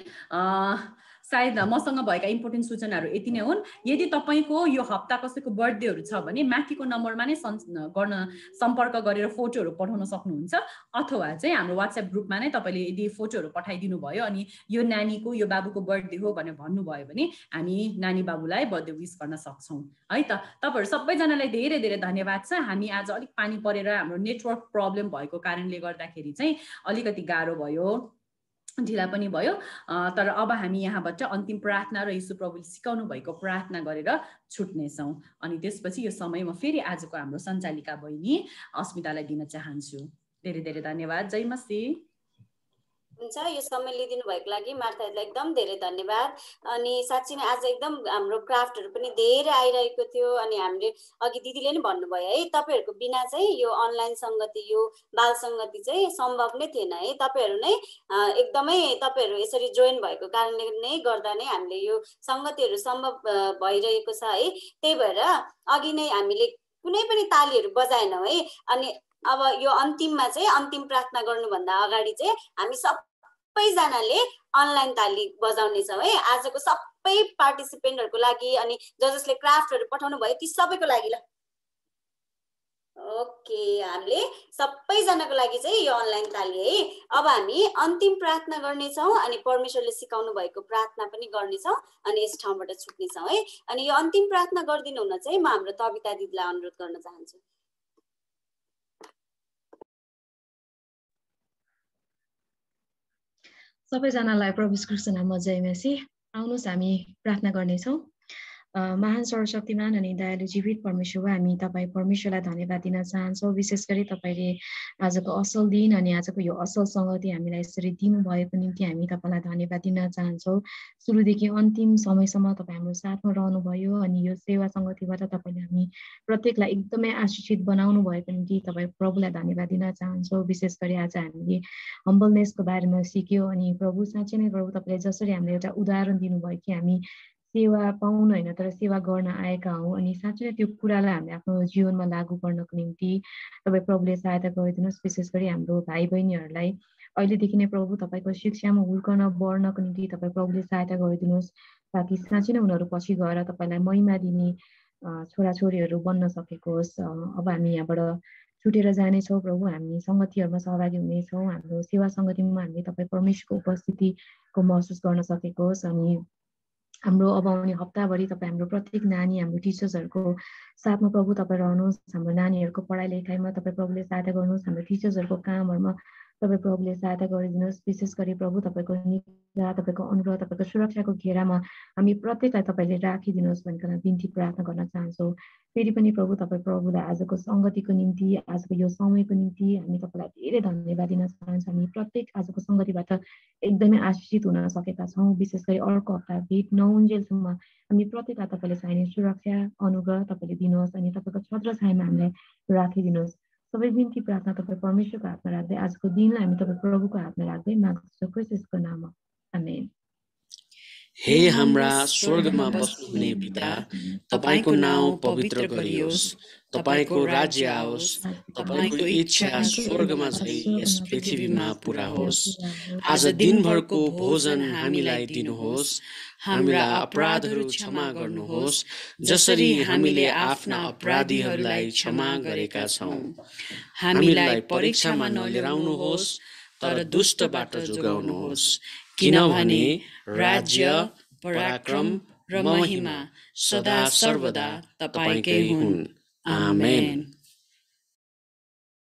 सायद मसँग भएका इम्पोर्टेन्ट सूचनाहरू यति नै हुन् यदि तपाईको यो हप्ता कसैको बर्थडेहरु छ भने माथिको नम्बरमा नै गर्न सम्पर्क गरेर फोटोहरु पठाउन सक्नुहुन्छ अथवा चाहिँ हाम्रो व्हाट्सएप ग्रुपमा नै तपाईले यदि फोटोहरु पठाइदिनु भयो अनि यो नानीको यो बाबुको बर्थडे हो भनेर भन्नुभयो भने हामी नानी बाबुलाई बर्थडे विश गर्न सक्छौं है त तपाईहरु सबै जनालाई धेरै धेरै धन्यवाद छ हामी आज अलिक पानी परेर हाम्रो नेटवर्क प्रब्लम भएको कारणले गर्दाखेरि चाहिँ अलिकति गाह्रो भयो ढिला पनि भयो तर अब हामी यहाँबाट अन्तिम प्रार्थना र येशू प्रभुले सिकाउनु भएको प्रार्थना गरेर छुट्नेछौं अनि त्यसपछि यो समयमा फेरि आजको हाम्रो सञ्चालिका बहिनी अस्मितालाई दिन चाहन्छु धेरै धेरै धन्यवाद जय मसीह हुन्छ, यो समय लिइदिनु भएको लागि मार्थालाई एकदम धेरै धन्यवाद। अनि साँच्ची नै आज एकदम हाम्रो क्राफ्टहरू पनि धेरै आइरहेको थियो अनि हामीले अघि दिदीले नै भन्नुभयो है, तपाईँहरूको बिना चाहिँ यो अनलाइन सङ्गति, यो बाल सङ्गति चाहिँ सम्भव नै थिएन है। तपाईँहरू नै एकदमै तपाईँहरू यसरी जोइन भएको कारणले नै गर्दा नै हामीले यो सङ्गतिहरू सम्भव भइरहेको छ है। त्यही भएर अघि नै हामीले कुनै पनि तालीहरू बजाएनौँ है। अनि अब यो अन्तिममा चाहिँ अन्तिम प्रार्थना गर्नुभन्दा अगाडि चाहिँ हामी सबैजनाले अनलाइन ताली बजाउनेछौँ है, आजको सबै पार्टिसिपेन्टहरूको लागि अनि जसले क्राफ्टहरू पठाउनु भयो ती सबैको लागि। ल ओके, हामीले सबैजनाको लागि चाहिँ यो अनलाइन ताली है। अब हामी अन्तिम प्रार्थना गर्नेछौँ अनि परमेश्वरले सिकाउनु भएको प्रार्थना पनि गर्नेछौँ अनि यस ठाउँबाट छुट्नेछौँ है। अनि यो अन्तिम प्रार्थना गरिदिनु हुन चाहिँ म हाम्रो तबिता दिदीलाई अनुरोध गर्न चाहन्छु। सबैजनालाई प्रभु यीशु ख्रीष्टको नाममा जय मसीह। आउनुहोस् हामी प्रार्थना गर्नेछौँ। महान सर्वशक्तिमान अनि दयालु जीवित परमेश्वर, हामी तपाईँ परमेश्वरलाई धन्यवाद दिन चाहन्छौँ। विशेष गरी तपाईँले आजको असल दिन अनि आजको यो असल सङ्गति हामीलाई यसरी दिनुभएको निम्ति हामी तपाईँलाई धन्यवाद दिन चाहन्छौँ। सुरुदेखि अन्तिम समयसम्म तपाईँ हाम्रो साथमा रहनुभयो अनि यो सेवा सङ्गतिबाट तपाईँले हामी प्रत्येकलाई एकदमै आशिषित बनाउनु भएको निम्ति तपाईँ प्रभुलाई धन्यवाद दिन चाहन्छौँ। विशेष गरी आज हामीले हम्बलनेसको बारेमा सिक्यो अनि प्रभु साँच्चै नै प्रभु तपाईँले जसरी हामीलाई एउटा उदाहरण दिनुभयो कि हामी सेवा पाउनु होइन तर सेवा गर्न आएका हौँ अनि साँच्चै नै त्यो कुरालाई हामीले आफ्नो जीवनमा लागू गर्नको निम्ति तपाईँ प्रभुले सहायता गरिदिनुहोस्। विशेष गरी हाम्रो भाइ बहिनीहरूलाई अहिलेदेखि नै प्रभु तपाईँको शिक्षामा हुर्कन बढ्नको निम्ति तपाईँ प्रभुले सहायता गरिदिनुहोस्, ताकि साँच्चै नै उनीहरू पछि गएर तपाईँलाई महिमा दिने छोराछोरीहरू बन्न सकेको होस्। अब हामी यहाँबाट छुटेर जानेछौँ प्रभु, हामी सङ्गतिहरूमा सहभागी हुनेछौँ। हाम्रो सेवा सङ्गतिमा हामीले तपाईँ परमेश्वरको उपस्थितिको महसुस गर्न सकेको होस्। अनि हाम्रो अब आउने हप्ताभरि तपाईँ हाम्रो प्रत्येक नानी, हाम्रो टिचर्सहरूको साथमा प्रभु तपाईँ रहनुहोस्। हाम्रो नानीहरूको पढाइ लेखाइमा तपाईँ प्रभुले सहायता गर्नुहोस्। हाम्रो टिचर्सहरूको कामहरूमा तपाईँ प्रभुले सहायता गरिदिनुहोस्। विशेष गरी प्रभु तपाईँको निगाह, तपाईँको अनुग्रह, तपाईँको सुरक्षाको घेरामा हामी प्रत्येकलाई तपाईँले राखिदिनुहोस् भनिकन बिन्ती प्रार्थना गर्न चाहन्छौँ। फेरि पनि प्रभु तपाईँ प्रभुलाई आजको सङ्गतिको निम्ति, आजको यो समयको निम्ति हामी तपाईँलाई धेरै धन्यवाद दिन चाहन्छौँ। हामी प्रत्येक आजको सङ्गतिबाट एकदमै आशिषित हुन सकेका छौँ। विशेष गरी अर्को हप्ता भेट नहुन्जेलसम्म हामी प्रत्येकलाई तपाईँले चाहिने सुरक्षा अनुग्रह तपाईँले दिनुहोस् अनि तपाईँको छत्र छायामा हामीलाई राखिदिनुहोस्। सबै बिन्ती प्रार्थना तपाईँ परमेश्वरको हातमा राख्दै आजको दिनलाई हामी तपाईँ प्रभुको हातमा राख्दै माग्छौँ ख्रीष्टको नाममा, आमेन। हे हाम्रा स्वर्गमा बस्नुहुने पिता, तपाईको नाउँ पवित्र गरियोस्, तपाईको राज्य आओस्, तपाईको इच्छा स्वर्गमा झै यस पृथ्वीमा पूरा होस्। आज दिनभरको भोजन हामीलाई दिनुहोस्, हाम्रा अपराधहरू क्षमा गर्नुहोस् जसरी हामीले आफ्ना अपराधीहरूलाई क्षमा गरेका छौँ। हामीलाई परीक्षामा नलिराउनुहोस् तर दुष्टबाट जोगाउनुहोस्, किनभने राज्य, पराक्रम र महिमा सदा सर्वदा तपाईकै हुन्। आमेन।